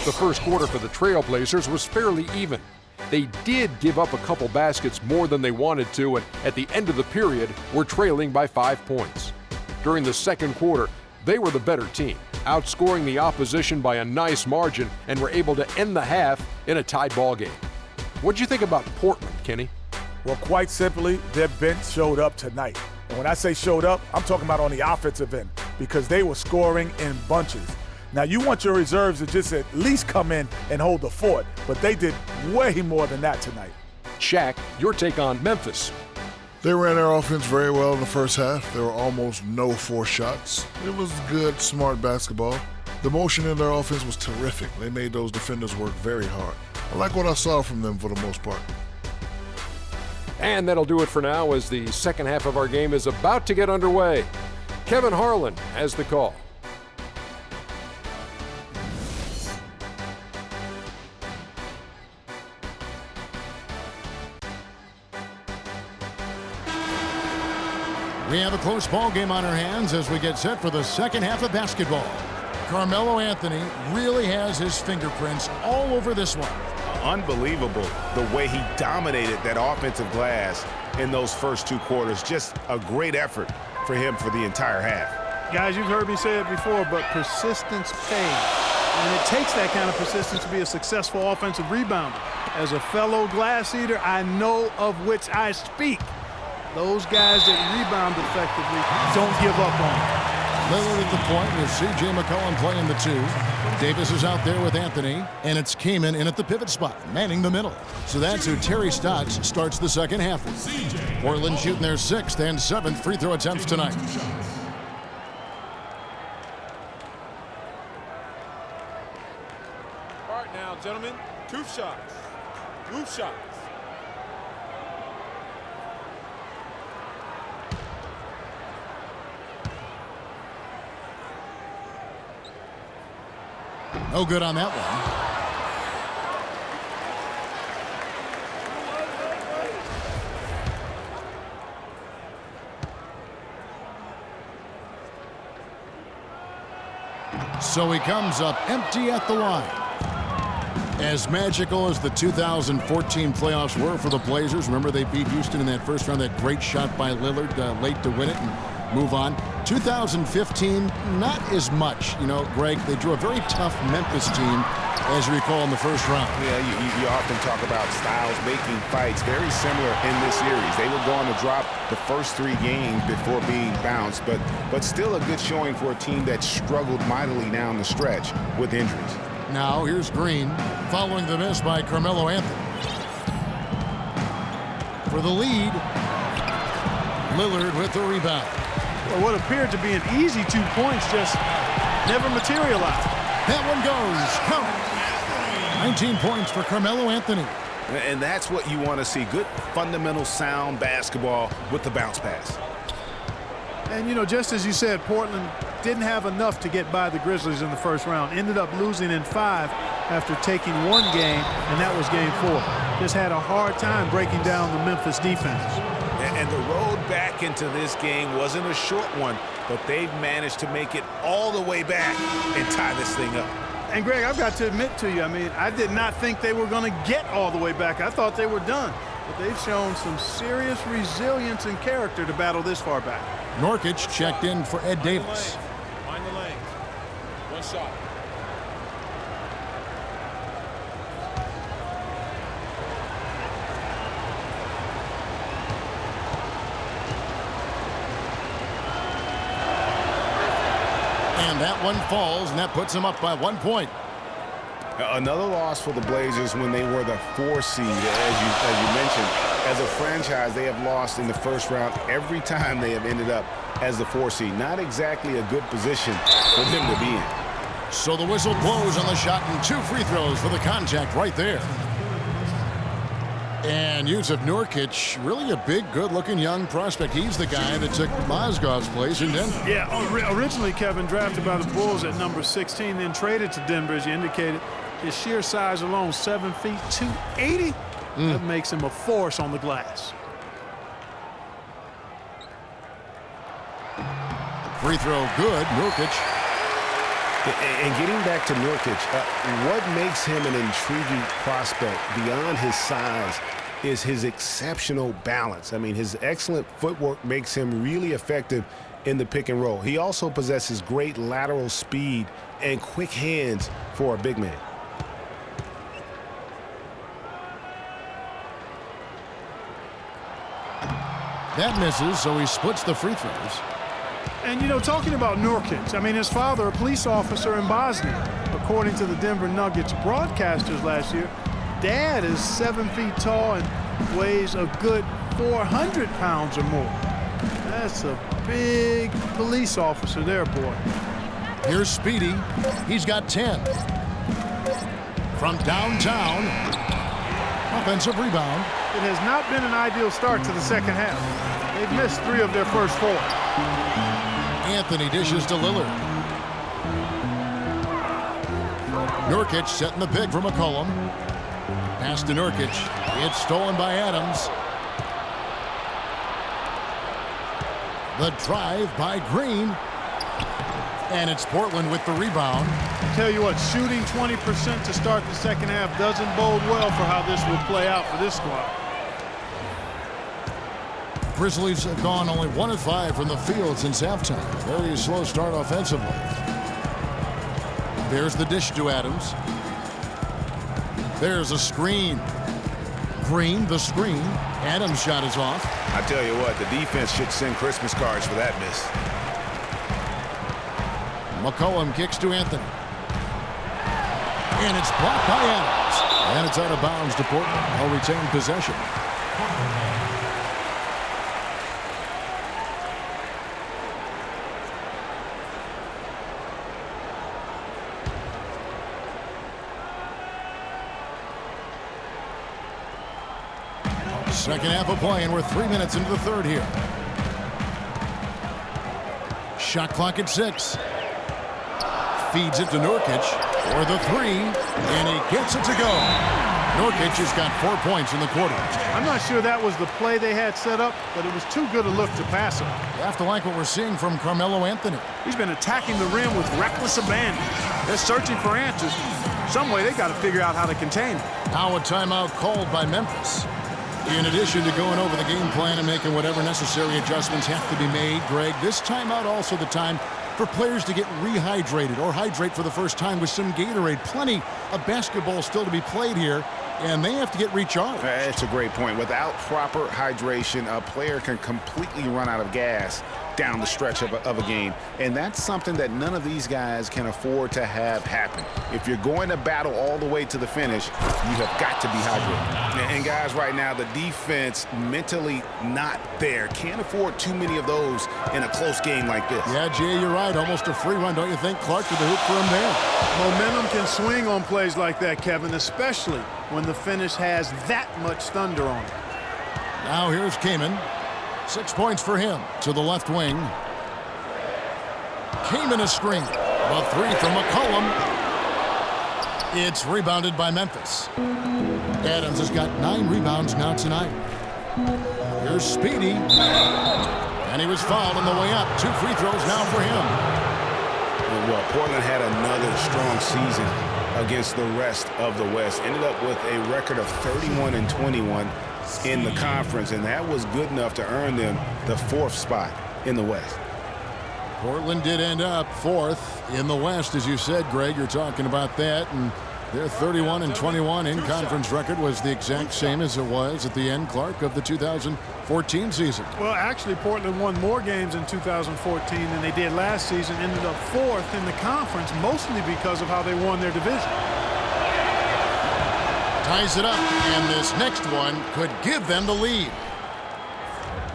The first quarter for the Trailblazers was fairly even. They did give up a couple baskets more than they wanted to, and at the end of the period, were trailing by 5 points. During the second quarter, they were the better team, outscoring the opposition by a nice margin, and were able to end the half in a tied ball game. What'd you think about Portland, Kenny? Well, quite simply, their bench showed up tonight. And when I say showed up, I'm talking about on the offensive end, because they were scoring in bunches. Now, you want your reserves to just at least come in and hold the fort, but they did way more than that tonight. Shaq, your take on Memphis. They ran their offense very well in the first half. There were almost no forced shots. It was good, smart basketball. The motion in their offense was terrific. They made those defenders work very hard. I like what I saw from them for the most part. And that'll do it for now as the second half of our game is about to get underway. Kevin Harlan has the call. We have a close ball game on our hands as we get set for the second half of basketball. Carmelo Anthony really has his fingerprints all over this one. Unbelievable the way he dominated that offensive glass in those first two quarters. Just a great effort for him for the entire half. Guys, you've heard me say it before, but persistence pays. And it takes that kind of persistence to be a successful offensive rebounder. As a fellow glass eater, I know of which I speak. Those guys that rebound effectively don't give up on it. Lillard at the point with C.J. McCollum playing the two. Davis is out there with Anthony, and it's Kaman in at the pivot spot, manning the middle. So that's who Terry Stotts starts the second half with. Portland shooting their 6th and 7th free throw attempts tonight. All right now, gentlemen, 2 shots. Roof shots. No good on that one. So he comes up empty at the line. As magical as the 2014 playoffs were for the Blazers, remember they beat Houston in that first round, that great shot by Lillard late to win it and move on. 2015, not as much. You know, Greg, they drew a very tough Memphis team, as you recall, in the first round. Yeah, you often talk about styles making fights. Very similar in this series. They were going to drop the first 3 games before being bounced, but still a good showing for a team that struggled mightily down the stretch with injuries. Now, here's Green, following the miss by Carmelo Anthony. For the lead, Lillard with the rebound. Well, what appeared to be an easy 2 points just never materialized. That one goes. Count. 19 points for Carmelo Anthony. And that's what you want to see. Good, fundamental, sound basketball with the bounce pass. And, you know, just as you said, Portland didn't have enough to get by the Grizzlies in the first round. Ended up losing in 5 after taking 1 game, and that was game 4. Just had a hard time breaking down the Memphis defense. And the road back into this game wasn't a short one, but they've managed to make it all the way back and tie this thing up. And, Greg, I've got to admit to you, I mean, I did not think they were going to get all the way back. I thought they were done. But they've shown some serious resilience and character to battle this far back. Nurkic checked in for Ed Davis. Mind the lanes. 1 shot. And that one falls, and that puts them up by 1 point. Another loss for the Blazers when they were the 4 seed, as you mentioned. As a franchise, they have lost in the first round every time they have ended up as the 4 seed. Not exactly a good position for them to be in. So the whistle blows on the shot and 2 free throws for the contact right there. And Yusuf Nurkic, really a big, good-looking young prospect. He's the guy that took Mozgov's place in Denver. Yeah, originally, Kevin, drafted by the Bulls at number 16, then traded to Denver, as you indicated. His sheer size alone, 7 feet, 280. That makes him a force on the glass. Free throw good, Nurkic. And getting back to Nurkic, what makes him an intriguing prospect beyond his size is his exceptional balance. I mean, his excellent footwork makes him really effective in the pick and roll. He also possesses great lateral speed and quick hands for a big man. That misses, so he splits the free throws. And, you know, talking about Nurkic, I mean, his father, a police officer in Bosnia. According to the Denver Nuggets broadcasters last year, Dad is 7 feet tall and weighs a good 400 pounds or more. That's a big police officer there, boy. Here's Speedy. He's got 10. From downtown. Offensive rebound. It has not been an ideal start to the second half. They've missed 3 of their first 4. Anthony dishes to Lillard. Nurkic setting the pick for McCollum. Pass to Nurkic. It's stolen by Adams. The drive by Green. And it's Portland with the rebound. Tell you what, shooting 20% to start the second half doesn't bode well for how this will play out for this squad. Grizzlies have gone only 1 of 5 from the field since halftime. Very slow start offensively. There's the dish to Adams. There's a screen. Green, the screen. Adams' shot is off. I tell you what, the defense should send Christmas cards for that miss. McCollum kicks to Anthony. And it's blocked by Adams. And it's out of bounds to Portland. They'll retain possession. Second half of play, and we're 3 minutes into the third here. Shot clock at 6. Feeds it to Nurkic for the 3, and he gets it to go. Nurkic has got 4 points in the quarter. I'm not sure that was the play they had set up, but it was too good a look to pass him. You have to like what we're seeing from Carmelo Anthony. He's been attacking the rim with reckless abandon. They're searching for answers. Some way they got to figure out how to contain him. Now a timeout called by Memphis. In addition to going over the game plan and making whatever necessary adjustments have to be made, Greg, this timeout also the time for players to get rehydrated or hydrate for the first time with some Gatorade. Plenty of basketball still to be played here, and they have to get recharged. That's a great point. Without proper hydration, a player can completely run out of gas down the stretch of a game. And that's something that none of these guys can afford to have happen. If you're going to battle all the way to the finish, you have got to be hydrated. And guys, right now, the defense mentally not there. Can't afford too many of those in a close game like this. Yeah, Jay, you're right. Almost a free run, don't you think? Clark to the hoop for him there. Momentum can swing on plays like that, Kevin, especially when the finish has that much thunder on it. Now here's Kaman. 6 points for him to the left wing. Kaman a screen. A 3 from McCollum. It's rebounded by Memphis. Adams has got 9 rebounds now tonight. Here's Speedy. And he was fouled on the way up. 2 free throws now for him. Well, Portland had another strong season against the rest of the West. Ended up with a record of 31-21 in the conference, and that was good enough to earn them the 4th spot in the West. Portland did end up 4th in the West, as you said, Greg. You're talking about that, and their 31-21 in conference record was the exact same as it was at the end, Clark, of the 2014 season. Well, actually, Portland won more games in 2014 than they did last season. Ended up 4th in the conference, mostly because of how they won their division. ties it up, and this next one could give them the lead.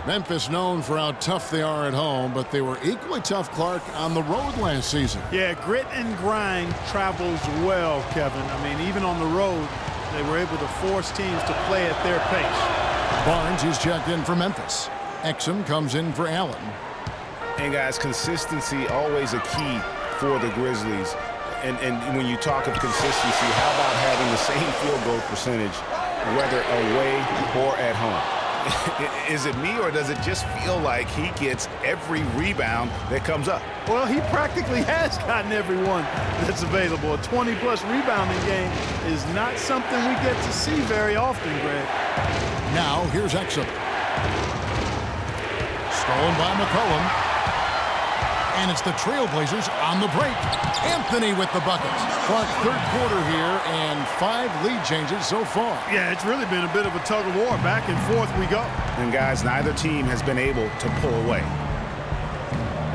Memphis known for how tough they are at home, but they were equally tough, Clark, on the road last season. Yeah, grit and grind travels well, Kevin. I mean, even on the road, they were able to force teams to play at their pace. Barnes is checked in for Memphis. Exum comes in for Allen. And guys, consistency always a key for the Grizzlies. And when you talk of consistency, how about having the same field goal percentage, whether away or at home? Is it me, or does it just feel like he gets every rebound that comes up? Well, he practically has gotten every one that's available. A 20-plus rebounding game is not something we get to see very often, Greg. Now, here's Exum. Stolen by McCollum. And it's the Trailblazers on the break. Anthony with the buckets. Clark, third quarter here, and 5 lead changes so far. Yeah, it's really been a bit of a tug of war. Back and forth we go. And guys, neither team has been able to pull away.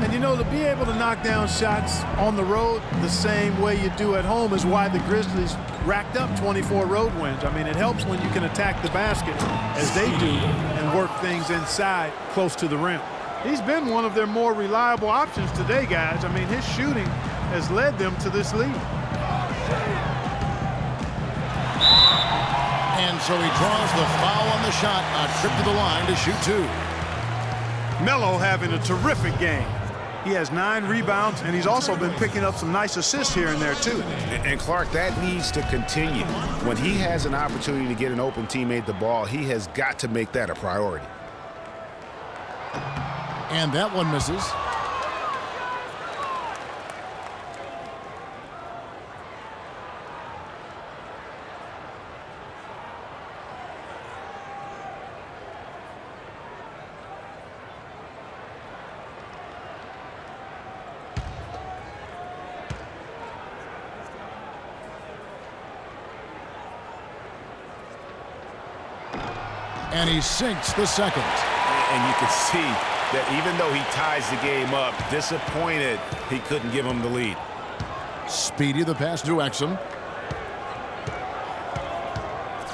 And you know, to be able to knock down shots on the road the same way you do at home is why the Grizzlies racked up 24 road wins. I mean, it helps when you can attack the basket as they do and work things inside close to the rim. He's been one of their more reliable options today, guys. I mean, his shooting has led them to this lead. And so he draws the foul on the shot, a trip to the line to shoot 2. Melo having a terrific game. He has 9 rebounds, and he's also been picking up some nice assists here and there, too. And Clark, that needs to continue. When he has an opportunity to get an open teammate the ball, he has got to make that a priority. And that one misses. And he sinks the second. And you can see that even though he ties the game up, disappointed he couldn't give him the lead. Speedy the pass to Exum.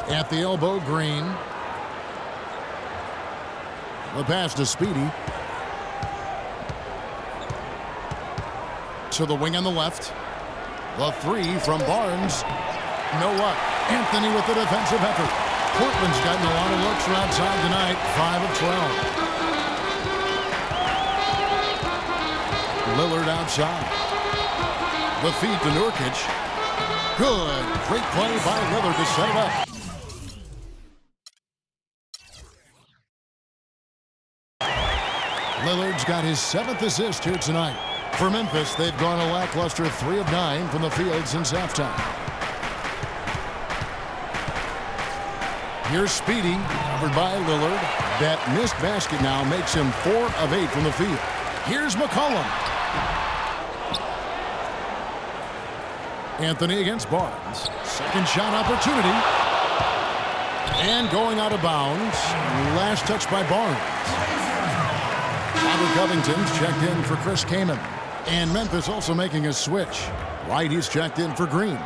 At the elbow, Green. The pass to Speedy. To the wing on the left. The 3 from Barnes. No luck. Anthony with the defensive effort. Portland's gotten a lot of looks from outside tonight. 5 of 12. Lillard outside. The feed to Nurkic. Good. Great play by Lillard to set it up. Lillard's got his 7th assist here tonight. For Memphis, they've gone a lackluster 3 of 9 from the field since halftime. Here's Speedy, covered by Lillard. That missed basket now makes him 4 of 8 from the field. Here's McCollum. Anthony against Barnes. Second shot opportunity. And going out of bounds. Last touch by Barnes. Robert Covington's checked in for Chris Kaman. And Memphis also making a switch. White, he's checked in for Green.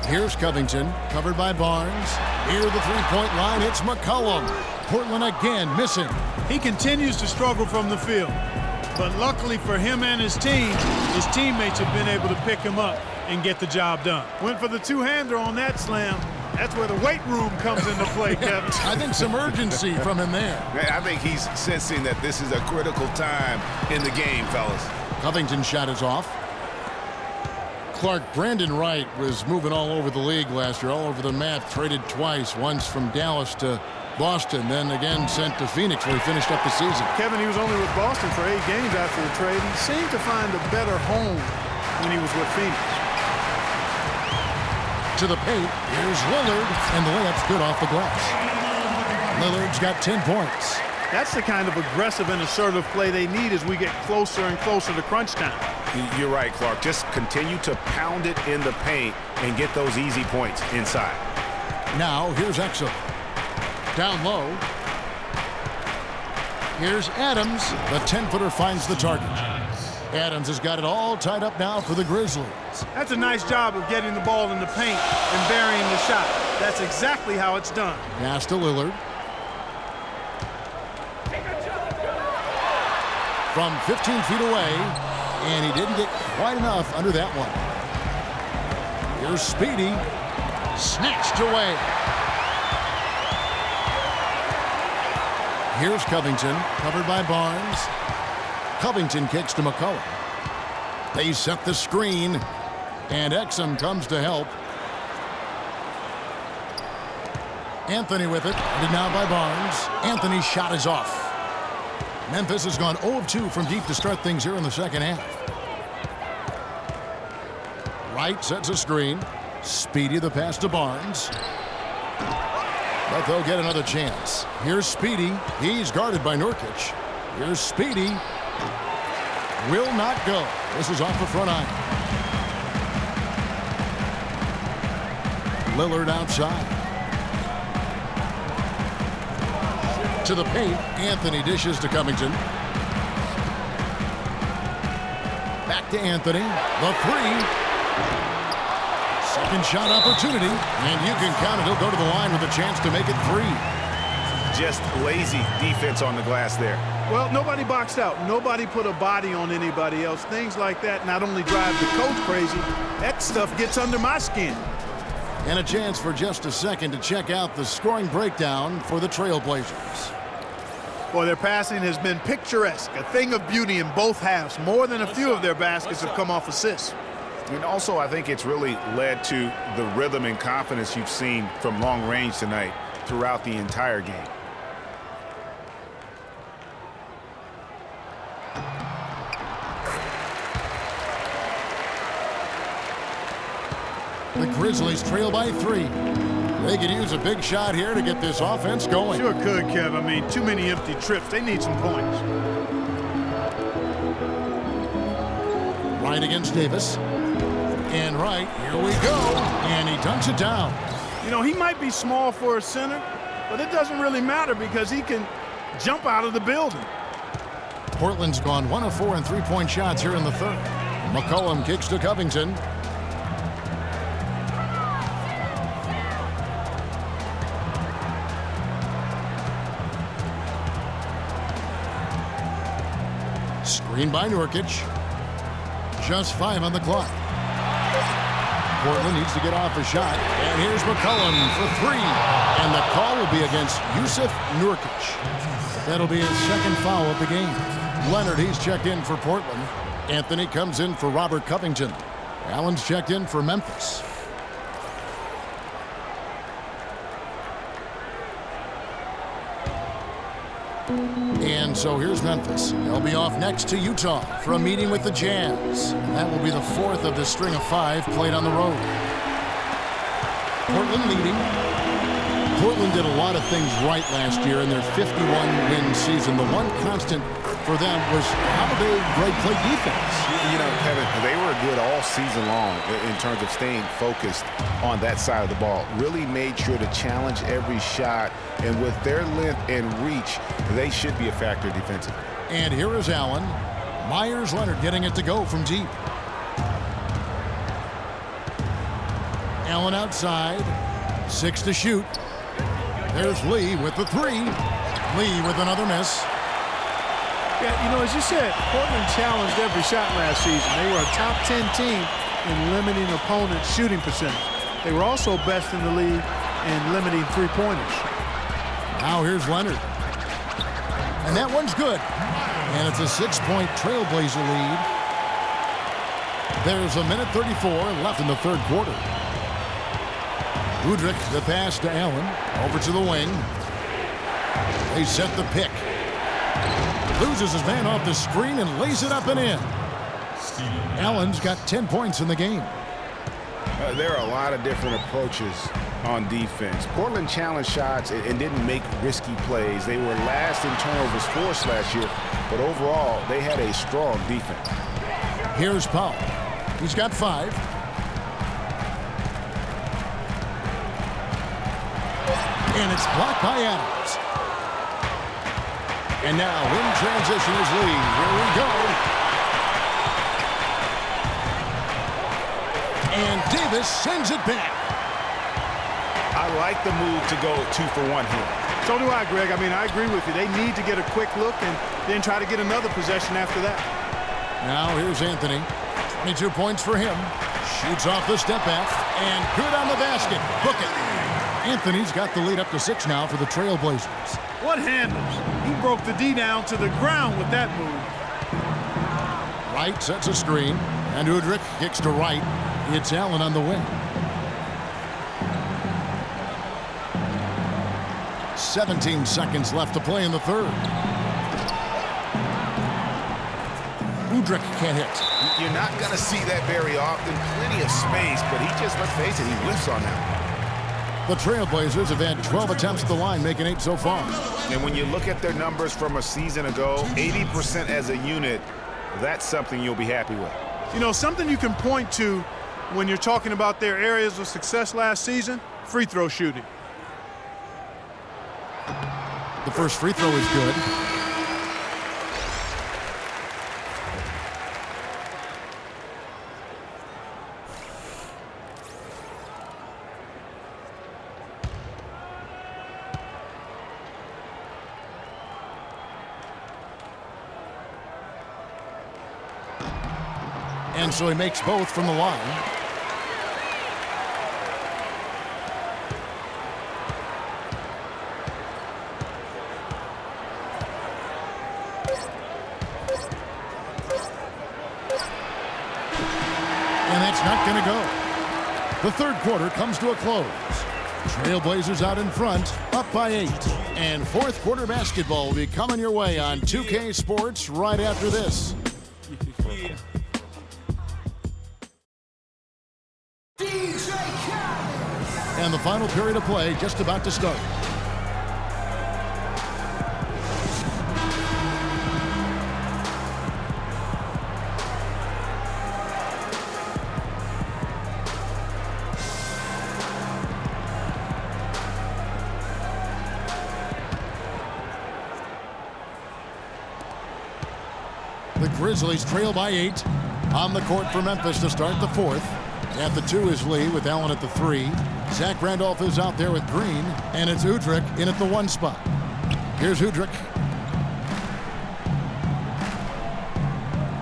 Here's Covington, covered by Barnes. Near the three-point line, it's McCollum. Portland again missing. He continues to struggle from the field. But luckily for him and his team, his teammates have been able to pick him up and get the job done. Went for the two-hander on that slam. That's where the weight room comes into play, Kevin. I think some urgency from him there. I think he's sensing that this is a critical time in the game, fellas. Covington's shot is off. Clark, Brandon Wright was moving all over the league last year, all over the map, traded twice, once from Dallas to Boston, then again sent to Phoenix where he finished up the season. Kevin, he was only with Boston for 8 games after the trade. He seemed to find a better home when he was with Phoenix. To the paint, here's Lillard, and the layup's good off the glass. Lillard's got 10 points. That's the kind of aggressive and assertive play they need as we get closer and closer to crunch time. You're right, Clark. Just continue to pound it in the paint and get those easy points inside. Now, here's Exum. Down low. Here's Adams. The 10-footer finds the target. Adams has got it all tied up now for the Grizzlies. That's a nice job of getting the ball in the paint and burying the shot. That's exactly how it's done. Pass to Lillard. From 15 feet away, and he didn't get quite enough under that one. Here's Speedy. Snatched away. Here's Covington, covered by Barnes. Covington kicks to McCollum. They set the screen, and Exum comes to help. Anthony with it, headed now by Barnes. Anthony's shot is off. Memphis has gone 0 of 2 from deep to start things here in the second half. Wright sets a screen. Speedy the pass to Barnes. But they'll get another chance. Here's Speedy. He's guarded by Nurkic. Here's Speedy. Will not go. This is off the front iron. Lillard outside. To the paint. Anthony dishes to Covington. Back to Anthony. The three. Second shot opportunity. And you can count it. He'll go to the line with a chance to make it 3. Just lazy defense on the glass there. Well, nobody boxed out. Nobody put a body on anybody else. Things like that not only drive the coach crazy, that stuff gets under my skin. And a chance for just a second to check out the scoring breakdown for the Trailblazers. Boy, their passing has been picturesque, a thing of beauty in both halves. More than a few of their baskets have come off assists. And also, I think it's really led to the rhythm and confidence you've seen from long range tonight throughout the entire game. The Grizzlies trail by 3. They could use a big shot here to get this offense going. Sure could, Kev. I mean, too many empty trips. They need some points. Wright against Davis. And Wright, here we go. And he dunks it down. You know, he might be small for a center, but it doesn't really matter because he can jump out of the building. Portland's gone 1 of 4 in three-point shots here in the third. McCollum kicks to Covington. Screen by Nurkic. Just 5 on the clock. Portland needs to get off a shot. And here's McCollum for 3. And the call will be against Yusuf Nurkic. That'll be his second foul of the game. Leonard, he's checked in for Portland. Anthony comes in for Robert Covington. Allen's checked in for Memphis. And so here's Memphis. They'll be off next to Utah for a meeting with the Jazz. That will be the 4th of the string of 5 played on the road. Portland leading. Portland did a lot of things right last year in their 51-win season. The one constant for them was how they play defense. You know, Kevin, they were good all season long in terms of staying focused on that side of the ball. Really made sure to challenge every shot, and with their length and reach, they should be a factor defensively. And here is Allen. Myers Leonard getting it to go from deep. Allen outside. 6 to shoot. There's Lee with the 3. Lee with another miss. Yeah, you know, as you said, Portland challenged every shot last season. They were a top 10 team in limiting opponents' shooting percentage. They were also best in the league in limiting three-pointers. Now here's Leonard. And that one's good. And it's a 6-point Trailblazer lead. There's a minute 34 left in the third quarter. Udrich, the pass to Allen. Over to the wing. They set the pick. Loses his man off the screen and lays it up and in. Allen's got 10 points in the game. There are a lot of different approaches on defense. Portland challenged shots and didn't make risky plays. They were last in turnovers forced last year, but overall, they had a strong defense. Here's Powell. He's got 5. And it's blocked by Adams. And now in transition is Lee. Here we go. And Davis sends it back. I like the move to go 2 for 1 here. So do I, Greg. I mean, I agree with you. They need to get a quick look and then try to get another possession after that. Now here's Anthony. 22 points for him. Shoots off the step back. And good on the basket. Book it. Anthony's got the lead up to 6 now for the Trailblazers. What handles? He broke the D down to the ground with that move. Wright sets a screen. And Udrich kicks to Wright. It's Allen on the wing. 17 seconds left to play in the third. Udrich can't hit. You're not going to see that very often. Plenty of space, but he just, let's face it, he whiffs on that. The Trailblazers have had 12 attempts at the line, making 8 so far. And when you look at their numbers from a season ago, 80% as a unit, that's something you'll be happy with. You know, something you can point to when you're talking about their areas of success last season, free throw shooting. The first free throw is good. And so he makes both from the line. And that's not going to go. The third quarter comes to a close. Trailblazers out in front, up by 8. And fourth quarter basketball will be coming your way on 2K Sports right after this. And the final period of play just about to start. The Grizzlies trail by 8 on the court for Memphis to start the fourth. At the 2 is Lee with Allen at the 3. Zach Randolph is out there with Green, and it's Udrich in at the 1 spot. Here's Udrich.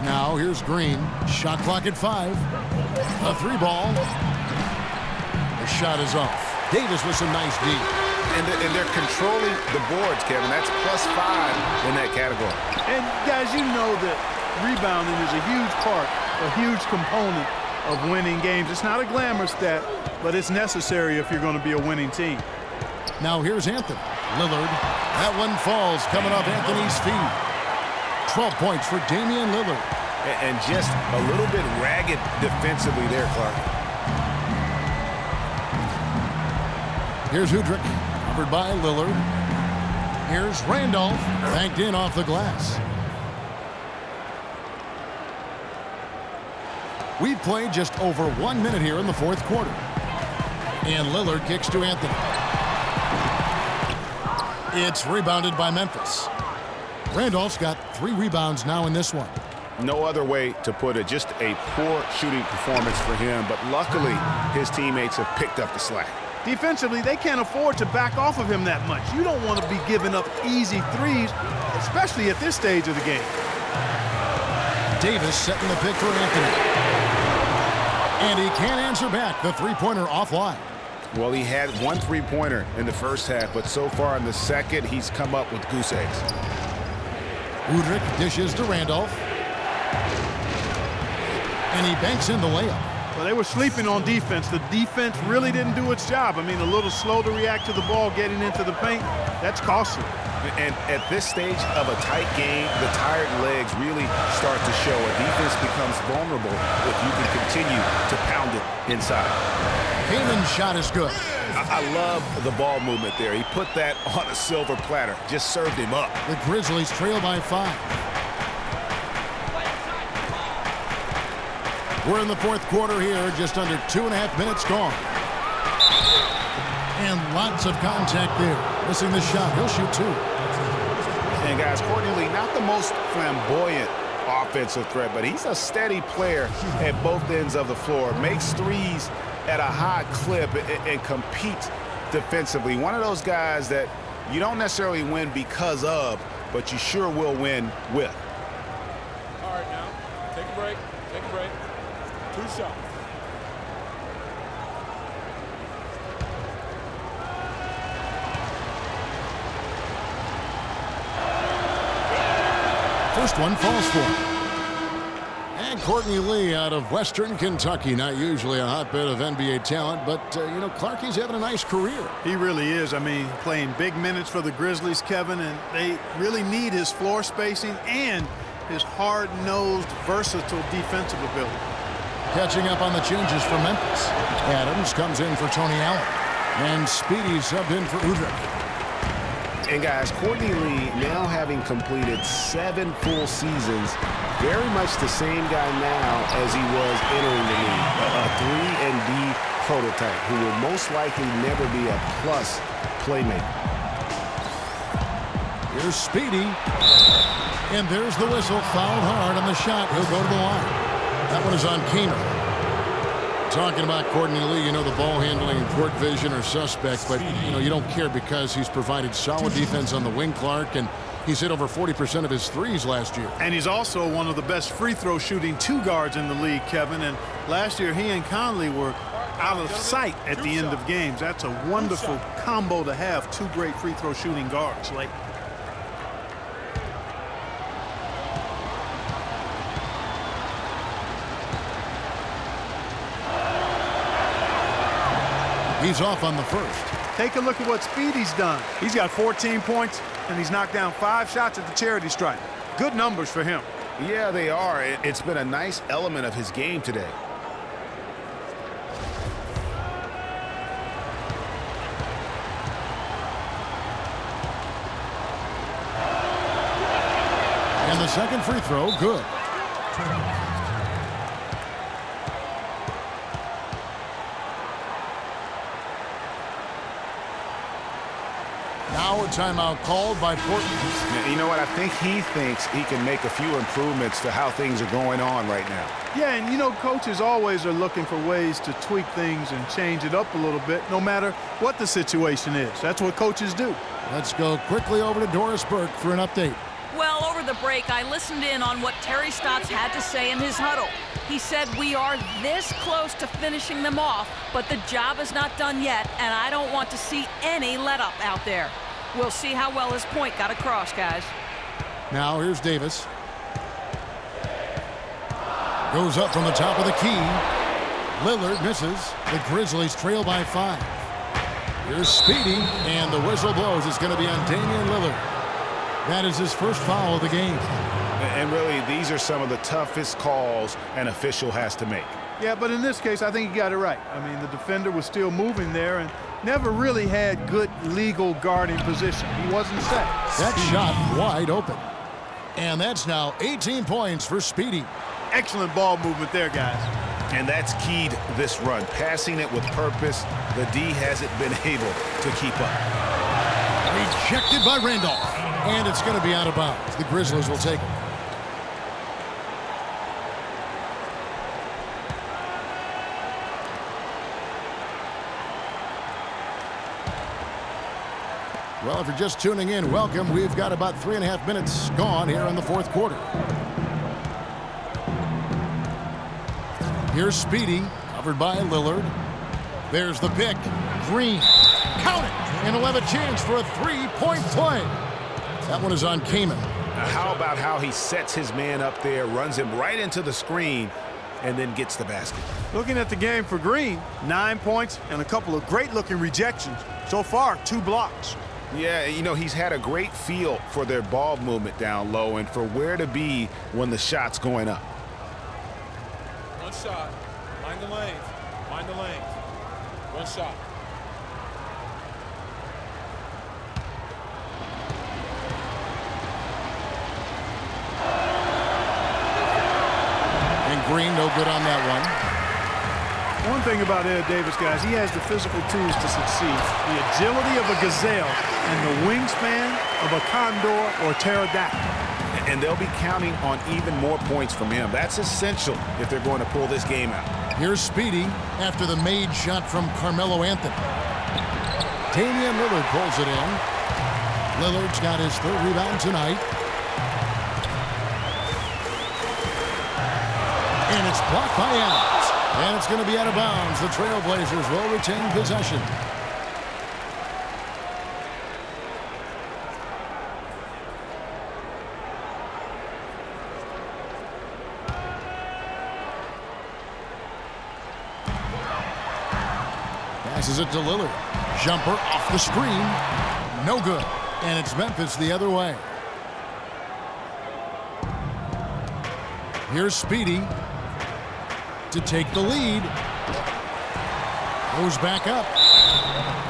Now here's Green. Shot clock at 5. A 3 ball. The shot is off. Davis with some nice D. And they're controlling the boards, Kevin. That's +5 in that category. And guys, you know that rebounding is a huge part, a huge component of winning games. It's not a glamour stat, but it's necessary if you're going to be a winning team. Now here's Anthony. Lillard. That one falls coming off Anthony's feet. 12 points for Damian Lillard. And just a little bit ragged defensively there, Clark. Here's Udrich, covered by Lillard. Here's Randolph, banked in off the glass. We've played just over 1 minute here in the fourth quarter. And Lillard kicks to Anthony. It's rebounded by Memphis. Randolph's got 3 rebounds now in this one. No other way to put it. Just a poor shooting performance for him, but luckily his teammates have picked up the slack. Defensively, they can't afford to back off of him that much. You don't want to be giving up easy threes, especially at this stage of the game. Davis setting the pick for Anthony. And he can't answer back. The three-pointer offline. Well, he had 1 3-pointer in the first half, but so far in the second, he's come up with goose eggs. Udrich dishes to Randolph. And he banks in the layup. Well, they were sleeping on defense. The defense really didn't do its job. I mean, a little slow to react to the ball getting into the paint. That's costly. And at this stage of a tight game, the tired legs really start to show. A defense becomes vulnerable if you can continue to pound it inside. Kaman's shot is good. I love the ball movement there. He put that on a silver platter. Just served him up. The Grizzlies trail by 5. We're in the fourth quarter here, just under 2.5 minutes gone. And lots of contact there. Missing the shot. He'll shoot 2. And guys, Courtney Lee, not the most flamboyant offensive threat, but he's a steady player at both ends of the floor. Makes threes at a high clip and competes defensively. One of those guys that you don't necessarily win because of, but you sure will win with. All right, now, take a break. Take a break. 2 shots. First one falls for him. And Courtney Lee out of Western Kentucky, not usually a hotbed of NBA talent, but, Clarkie's having a nice career. He really is. I mean, playing big minutes for the Grizzlies, Kevin, and they really need his floor spacing and his hard-nosed, versatile defensive ability. Catching up on the changes for Memphis. Adams comes in for Tony Allen. And Speedy subbed in for Udrih. And guys, Courtney Lee now having completed 7 full seasons, very much the same guy now as he was entering the league. A 3-and-D prototype who will most likely never be a plus playmaker. Here's Speedy. And there's the whistle. Fouled hard on the shot. He'll go to the line. That one is on Kamer. Talking about Courtney Lee, the ball handling and court vision are suspect, but, you don't care because he's provided solid defense on the wing, Clark, and he's hit over 40% of his threes last year. And he's also one of the best free throw shooting 2 guards in the league, Kevin, and last year he and Conley were out of sight at the end of games. That's a wonderful combo to have, 2 great free throw shooting guards late. He's off on the first. Take a look at what Speedy's done. He's got 14 points, and he's knocked down 5 shots at the charity stripe. Good numbers for him. Yeah, they are. It's been a nice element of his game today. And the second free throw, good. Now a timeout called by Portland. You know what? I think he thinks he can make a few improvements to how things are going on right now. Yeah, and coaches always are looking for ways to tweak things and change it up a little bit, no matter what the situation is. That's what coaches do. Let's go quickly over to Doris Burke for an update. Well, over the break, I listened in on what Terry Stotts had to say in his huddle. He said, we are this close to finishing them off, but the job is not done yet, and I don't want to see any let-up out there. We'll see how well his point got across, guys. Now here's Davis. Goes up from the top of the key. Lillard misses. The Grizzlies trail by 5. Here's Speedy, and the whistle blows. It's going to be on Damian Lillard. That is his first foul of the game. And really, these are some of the toughest calls an official has to make. Yeah, but in this case, I think he got it right. I mean, the defender was still moving there and never really had good legal guarding position. He wasn't set. That shot wide open. And that's now 18 points for Speedy. Excellent ball movement there, guys. And that's keyed this run. Passing it with purpose. The D hasn't been able to keep up. Rejected by Randolph. And it's going to be out of bounds. The Grizzlies will take it. Well, if you're just tuning in, welcome. We've got about 3.5 minutes gone here in the fourth quarter. Here's Speedy, covered by Lillard. There's the pick. Green. Count it. And he'll have a chance for a 3-point play. That one is on Kamen. Now, how about how he sets his man up there, runs him right into the screen, and then gets the basket. Looking at the game for Green, 9 points and a couple of great-looking rejections. So far, 2 blocks. Yeah, he's had a great feel for their ball movement down low and for where to be when the shot's going up. One shot. Mind the lanes. Mind the lanes. One shot. And Green no good on that one. One thing about Ed Davis, guys, he has the physical tools to succeed. The agility of a gazelle and the wingspan of a condor or pterodactyl. And they'll be counting on even more points from him. That's essential if they're going to pull this game out. Here's Speedy after the made shot from Carmelo Anthony. Damian Lillard pulls it in. Lillard's got his third rebound tonight. And it's blocked by Adams. And it's going to be out of bounds. The Trailblazers will retain possession. Passes it to Lillard. Jumper off the screen. No good. And it's Memphis the other way. Here's Speedy to take the lead. Goes back up.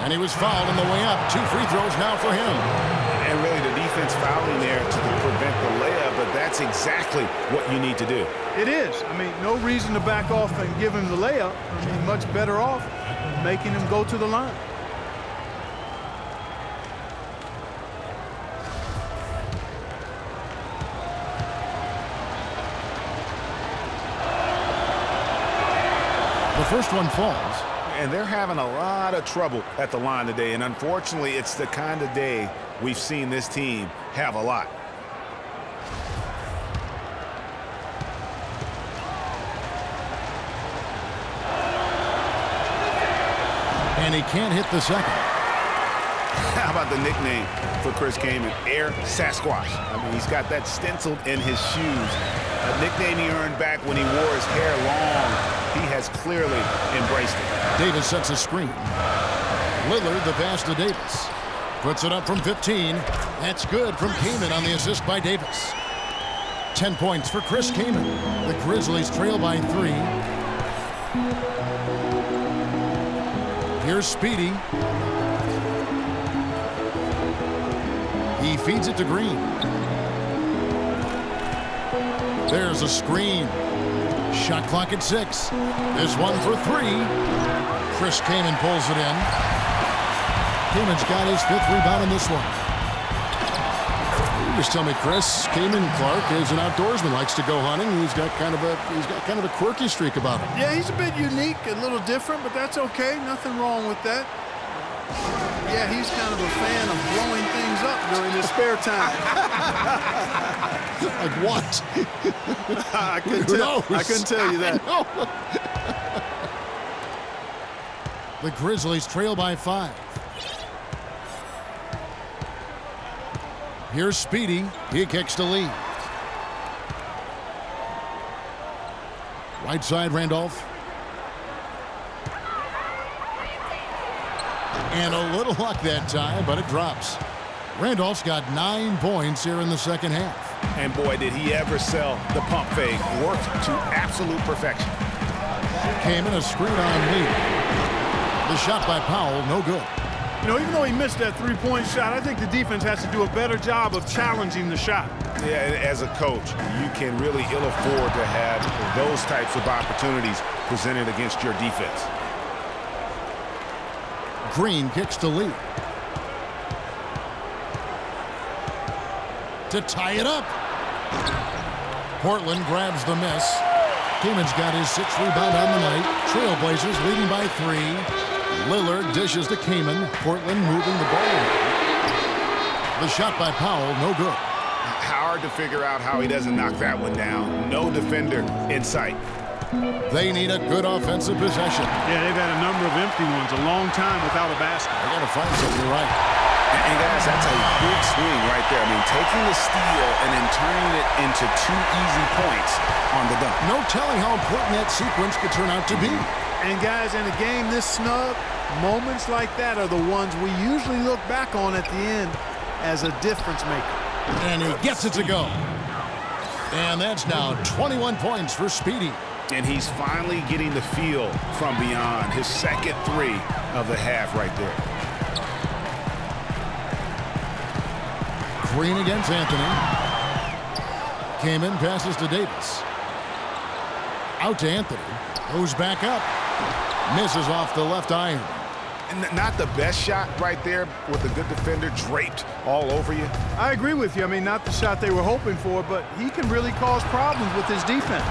And he was fouled on the way up. 2 free throws now for him. And really the defense fouling there to prevent the layup, but that's exactly what you need to do. It is. I mean, no reason to back off and give him the layup. I mean, much better off making him go to the line. The first one falls. And they're having a lot of trouble at the line today. And unfortunately, it's the kind of day we've seen this team have a lot. And he can't hit the second. How about the nickname for Chris Kaman? Air Sasquatch. I mean, he's got that stenciled in his shoes. A nickname he earned back when he wore his hair long. He has clearly embraced it. Davis sets a screen. Lillard the pass to Davis. Puts it up from 15. That's good from Kaman on the assist by Davis. 10 points for Chris Kaman. The Grizzlies trail by 3. Here's Speedy. He feeds it to Green. There's a screen. Shot clock at 6. This one for 3. Chris Kaman pulls it in. Kaman's got his 5th rebound in this one. You just tell me, Chris, Kaman Clark is an outdoorsman, likes to go hunting. He's got kind of a quirky streak about him. Yeah, he's a bit unique, a little different, but that's okay. Nothing wrong with that. Yeah, he's kind of a fan of blowing things up during his spare time. Like what? I couldn't tell you that. The Grizzlies trail by 5. Here's Speedy. He kicks the lead. Right side, Randolph. And a little luck that time, but it drops. Randolph's got 9 points here in the second half. And boy, did he ever sell the pump fake. Worked to absolute perfection. Kaman a screen on lead. The shot by Powell, no good. You know, even though he missed that 3-point shot, I think the defense has to do a better job of challenging the shot. Yeah, as a coach, you can really ill afford to have those types of opportunities presented against your defense. Green kicks the lead. To tie it up. Portland grabs the miss. Kaman's got his 6th rebound on the night. Trailblazers leading by 3. Lillard dishes to Kaman. Portland moving the ball. The shot by Powell, no good. Hard to figure out how he doesn't knock that one down. No defender in sight. They need a good offensive possession. Yeah, they've had a number of empty ones, a long time without a basket. They got to find something right. And guys, that's a big swing right there. I mean, taking the steal and then turning it into 2 easy points on the dunk. No telling how important that sequence could turn out to be. And guys, in a game this snug, moments like that are the ones we usually look back on at the end as a difference maker. And he gets it to go. And that's now 21 points for Speedy. And he's finally getting the feel from beyond. His second 3 of the half right there. Green against Anthony. Kaman passes to Davis. Out to Anthony. Goes back up. Misses off the left iron. And not the best shot right there with a good defender draped all over you. I agree with you. I mean, not the shot they were hoping for, but he can really cause problems with his defense.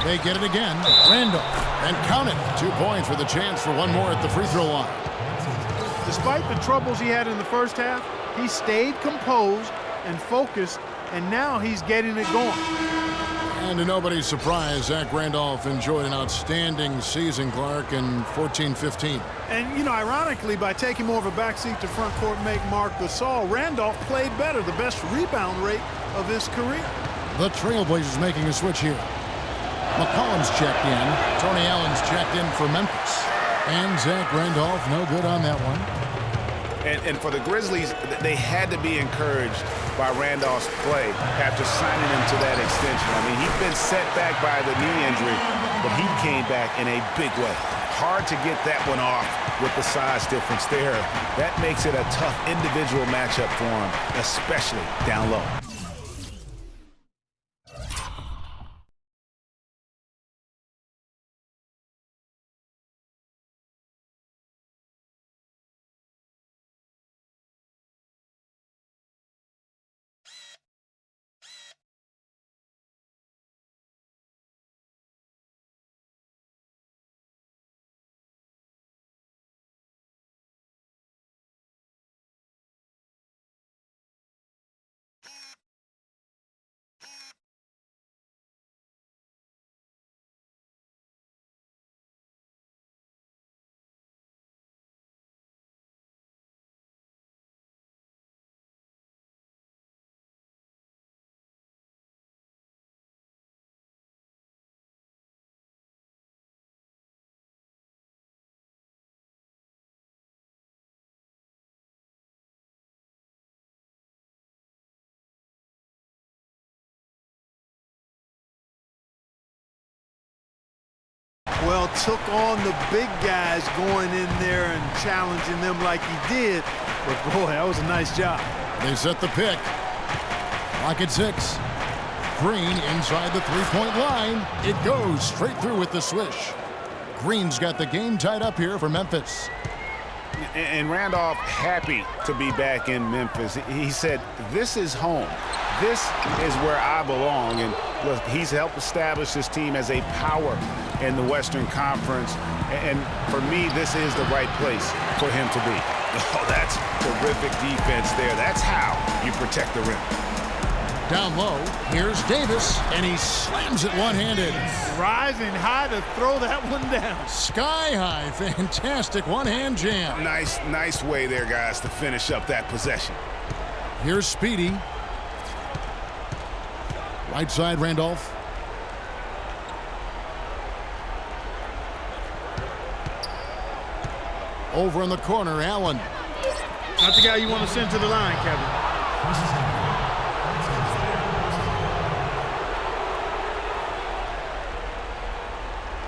They get it again. Randolph. And count it. 2 points with a chance for one more at the free throw line. Despite the troubles he had in the first half, he stayed composed and focused, and now he's getting it going. And to nobody's surprise, Zach Randolph enjoyed an outstanding season, Clark, in 14-15. And, you know, ironically, by taking more of a backseat to front court make Marc Gasol, Randolph played better, the best rebound rate of his career. The Trailblazers making a switch here. McCollum's checked in. Tony Allen's checked in for Memphis. And Zach Randolph, no good on that one. And for the Grizzlies, they had to be encouraged by Randolph's play after signing him to that extension. I mean, he'd been set back by the knee injury, but he came back in a big way. Hard to get that one off with the size difference there. That makes it a tough individual matchup for him, especially down low. Well, took on the big guys going in there and challenging them like he did. But, boy, that was a nice job. They set the pick. Clock at 6. Green inside the three-point line. It goes straight through with the swish. Green's got the game tied up here for Memphis. And Randolph happy to be back in Memphis. He said, this is home. This is where I belong. And look, he's helped establish this team as a power in the Western Conference. And for me, this is the right place for him to be. Oh, that's terrific defense there. That's how you protect the rim. Down low, here's Davis, and he slams it one-handed. Rising high to throw that one down. Sky high, fantastic one-hand jam. Nice way there, guys, to finish up that possession. Here's Speedy. Right side, Randolph. Over in the corner, Allen. Not the guy you want to send to the line, Kevin.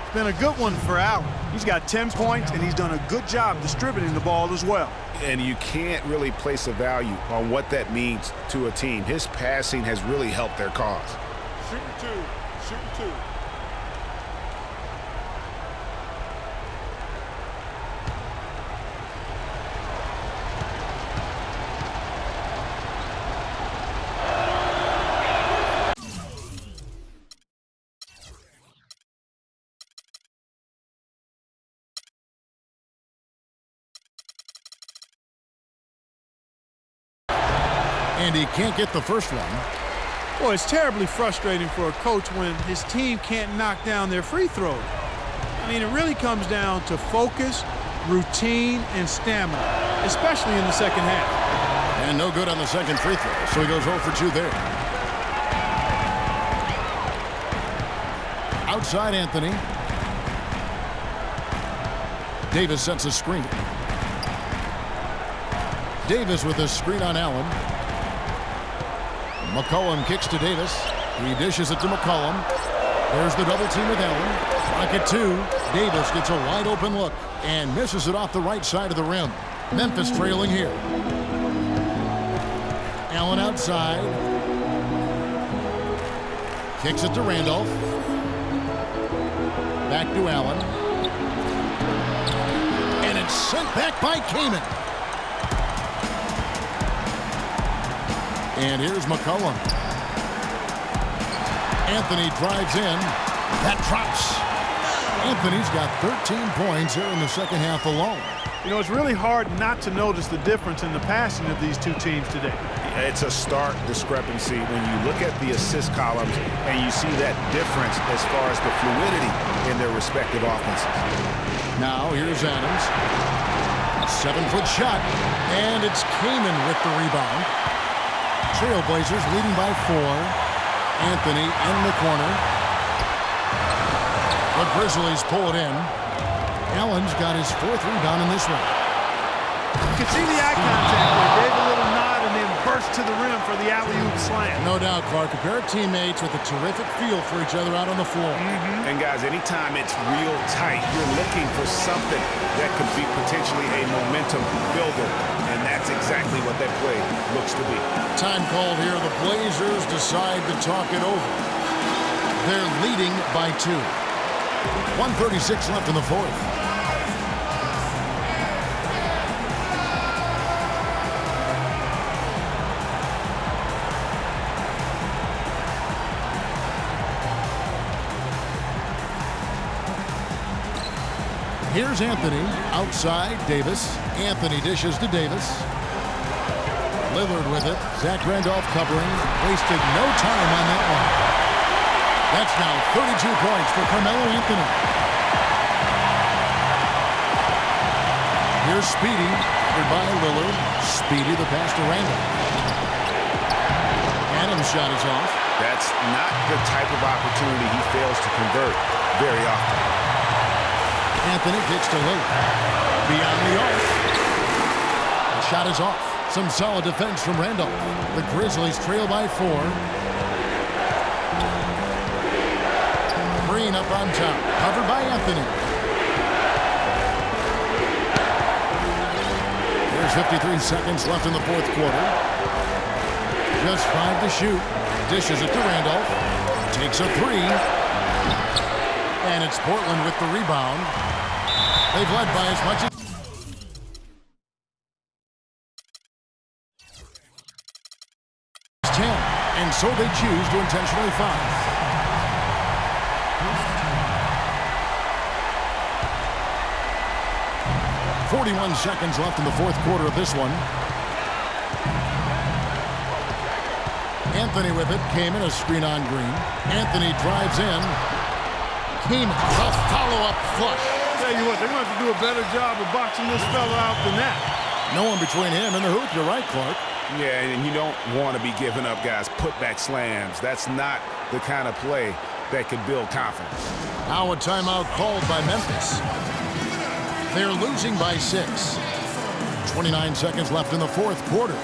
It's been a good one for Allen. He's got 10 points, and he's done a good job distributing the ball as well. And you can't really place a value on what that means to a team. His passing has really helped their cause. Shooting two. And he can't get the first one. Boy, it's terribly frustrating for a coach when his team can't knock down their free throws. I mean, it really comes down to focus, routine, and stamina, especially in the second half. And no good on the second free throw, so he goes 0 for 2 there. Outside Anthony. Davis sets a screen. Davis with a screen on Allen. McCollum kicks to Davis. He dishes it to McCollum. There's the double team with Allen. Clock at 2. Davis gets a wide open look and misses it off the right side of the rim. Memphis trailing here. Allen outside. Kicks it to Randolph. Back to Allen. sent back by Kamen. And here's McCollum. Anthony drives in. That drops. Anthony's got 13 points here in the second half alone. You know, it's really hard not to notice the difference in the passing of these two teams today. It's a stark discrepancy when you look at the assist columns and you see that difference as far as the fluidity in their respective offenses. Now here's Adams. A 7-foot shot, and it's Kamen with the rebound. Trailblazers leading by 4. Anthony in the corner. The Grizzlies pull it in. Allen's got his 4th rebound in this one. You can see the eye contact there. Gave a little nod and then burst to the rim for the alley-oop slam. No doubt, Clark. A pair of teammates with a terrific feel for each other out on the floor. And guys, anytime it's real tight, you're looking for something that could be potentially a momentum builder. And that's exactly what that play looks to be. Time called here. The Blazers decide to talk it over. They're leading by 2. 1:36 left in the 4th. Here's Anthony. Outside, Davis. Anthony dishes to Davis. Lillard with it. Zach Randolph covering. Wasted no time on that one. That's now 32 points for Carmelo Anthony. Here's Speedy. Covered by Lillard. Speedy the pass to Randolph. Adams' shot is off. That's not the type of opportunity he fails to convert very often. Anthony kicks to Lillard. Beyond the arc. The shot is off. Some solid defense from Randolph. The Grizzlies trail by 4. Green up on top. Covered by Anthony. There's 53 seconds left in the 4th quarter. Just 5 to shoot. Dishes it to Randolph. Takes a 3. And it's Portland with the rebound. They've led by as much as 10, and so they choose to intentionally foul. .41 seconds left in the 4th quarter of this one. Anthony with it. Came in a screen on Green. Anthony drives in. Came a follow-up flush. Tell you what, they're going to have to do a better job of boxing this fella out than that. No one between him and the hoop. You're right, Clark. Yeah, and you don't want to be giving up, guys, putback slams. That's not the kind of play that could build confidence. Now a timeout called by Memphis. They're losing by 6. 29 seconds left in the 4th quarter.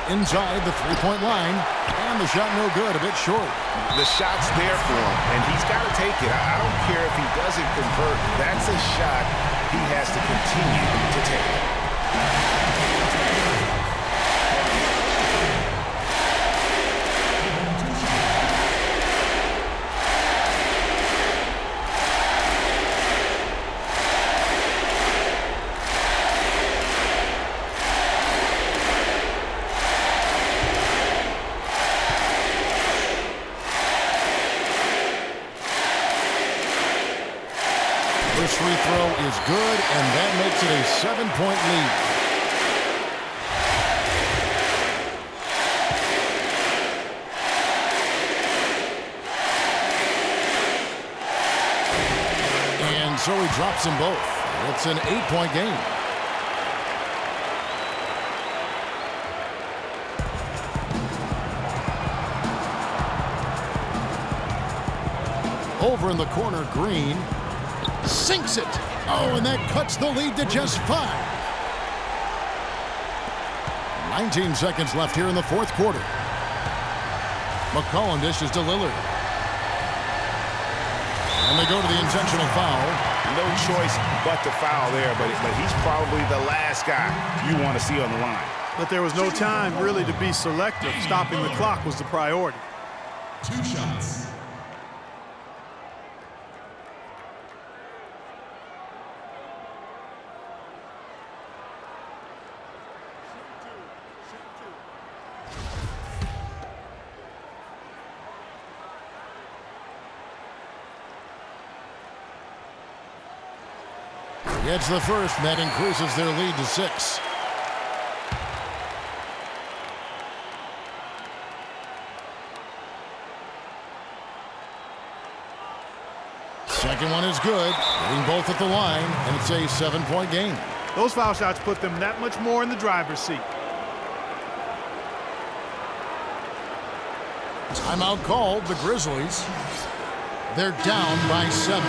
Inside the three-point line, and the shot no good, a bit short. The shot's there for him, and he's got to take it. I don't care if he doesn't convert. That's a shot he has to continue to take. This free throw is good, and that makes it a 7-point lead. And so he drops them both. It's an 8-point game. Over in the corner, Green sinks it. Oh, and that cuts the lead to just 5. 19 seconds left here in the 4th quarter. McCollum dishes to Lillard. And they go to the intentional foul. No choice but to foul there, but he's probably the last guy you want to see on the line. But there was no time really to be selective. Stopping the clock was the priority. 2 shots. Gets the first, and that increases their lead to 6. Second one is good, hitting both at the line, and it's a 7-point game. Those foul shots put them that much more in the driver's seat. Timeout called, the Grizzlies. They're down by 7.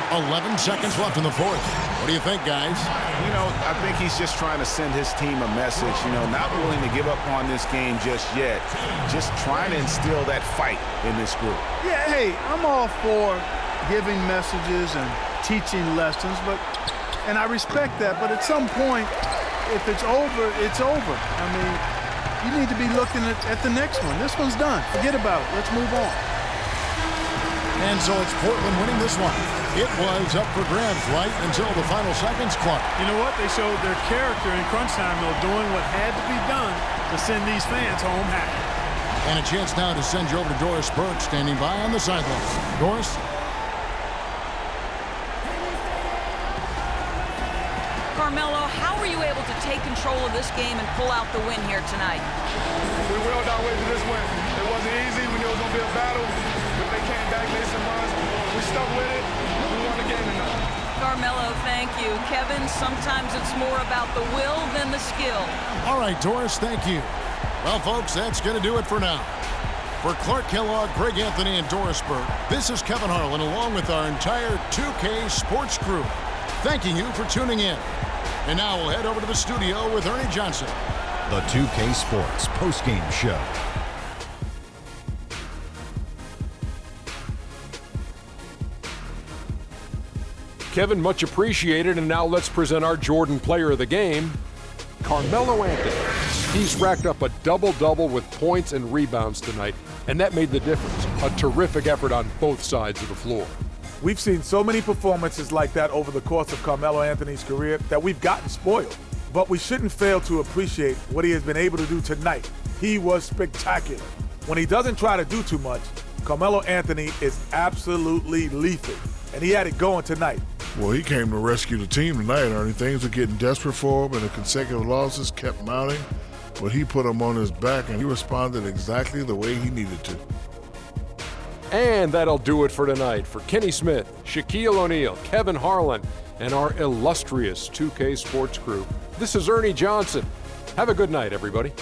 11 seconds left in the fourth. What do you think, guys? You know, I think he's just trying to send his team a message, you know, not willing to give up on this game just yet. Just trying to instill that fight in this group. Yeah, hey, I'm all for giving messages and teaching lessons, and I respect that, but at some point, if it's over, it's over. I mean, you need to be looking at the next one. This one's done. Forget about it. Let's move on. And so it's Portland winning this one. It was up for grabs right until the final seconds, Clark. You know what? They showed their character in crunch time, though, doing what had to be done to send these fans home happy. And a chance now to send you over to Doris Burke, standing by on the sidelines. Doris? Carmelo, how were you able to take control of this game and pull out the win here tonight? We willed our way to this win. It wasn't easy. We knew it was going to be a battle. But they came back, made some runs. We stuck with it. We won the game tonight. Carmelo, thank you. Kevin, sometimes it's more about the will than the skill. All right, Doris, thank you. Well, folks, that's going to do it for now. For Clark Kellogg, Greg Anthony, and Doris Burke, this is Kevin Harlan along with our entire 2K Sports crew, thanking you for tuning in. And now we'll head over to the studio with Ernie Johnson. The 2K Sports postgame show. Kevin, much appreciated, and now let's present our Jordan player of the game, Carmelo Anthony. He's racked up a double-double with points and rebounds tonight, and that made the difference. A terrific effort on both sides of the floor. We've seen so many performances like that over the course of Carmelo Anthony's career that we've gotten spoiled. But we shouldn't fail to appreciate what he has been able to do tonight. He was spectacular. When he doesn't try to do too much, Carmelo Anthony is absolutely lethal, and he had it going tonight. Well, he came to rescue the team tonight, Ernie. Things were getting desperate for him, and the consecutive losses kept mounting. But he put them on his back, and he responded exactly the way he needed to. And that'll do it for tonight. For Kenny Smith, Shaquille O'Neal, Kevin Harlan, and our illustrious 2K Sports crew, this is Ernie Johnson. Have a good night, everybody.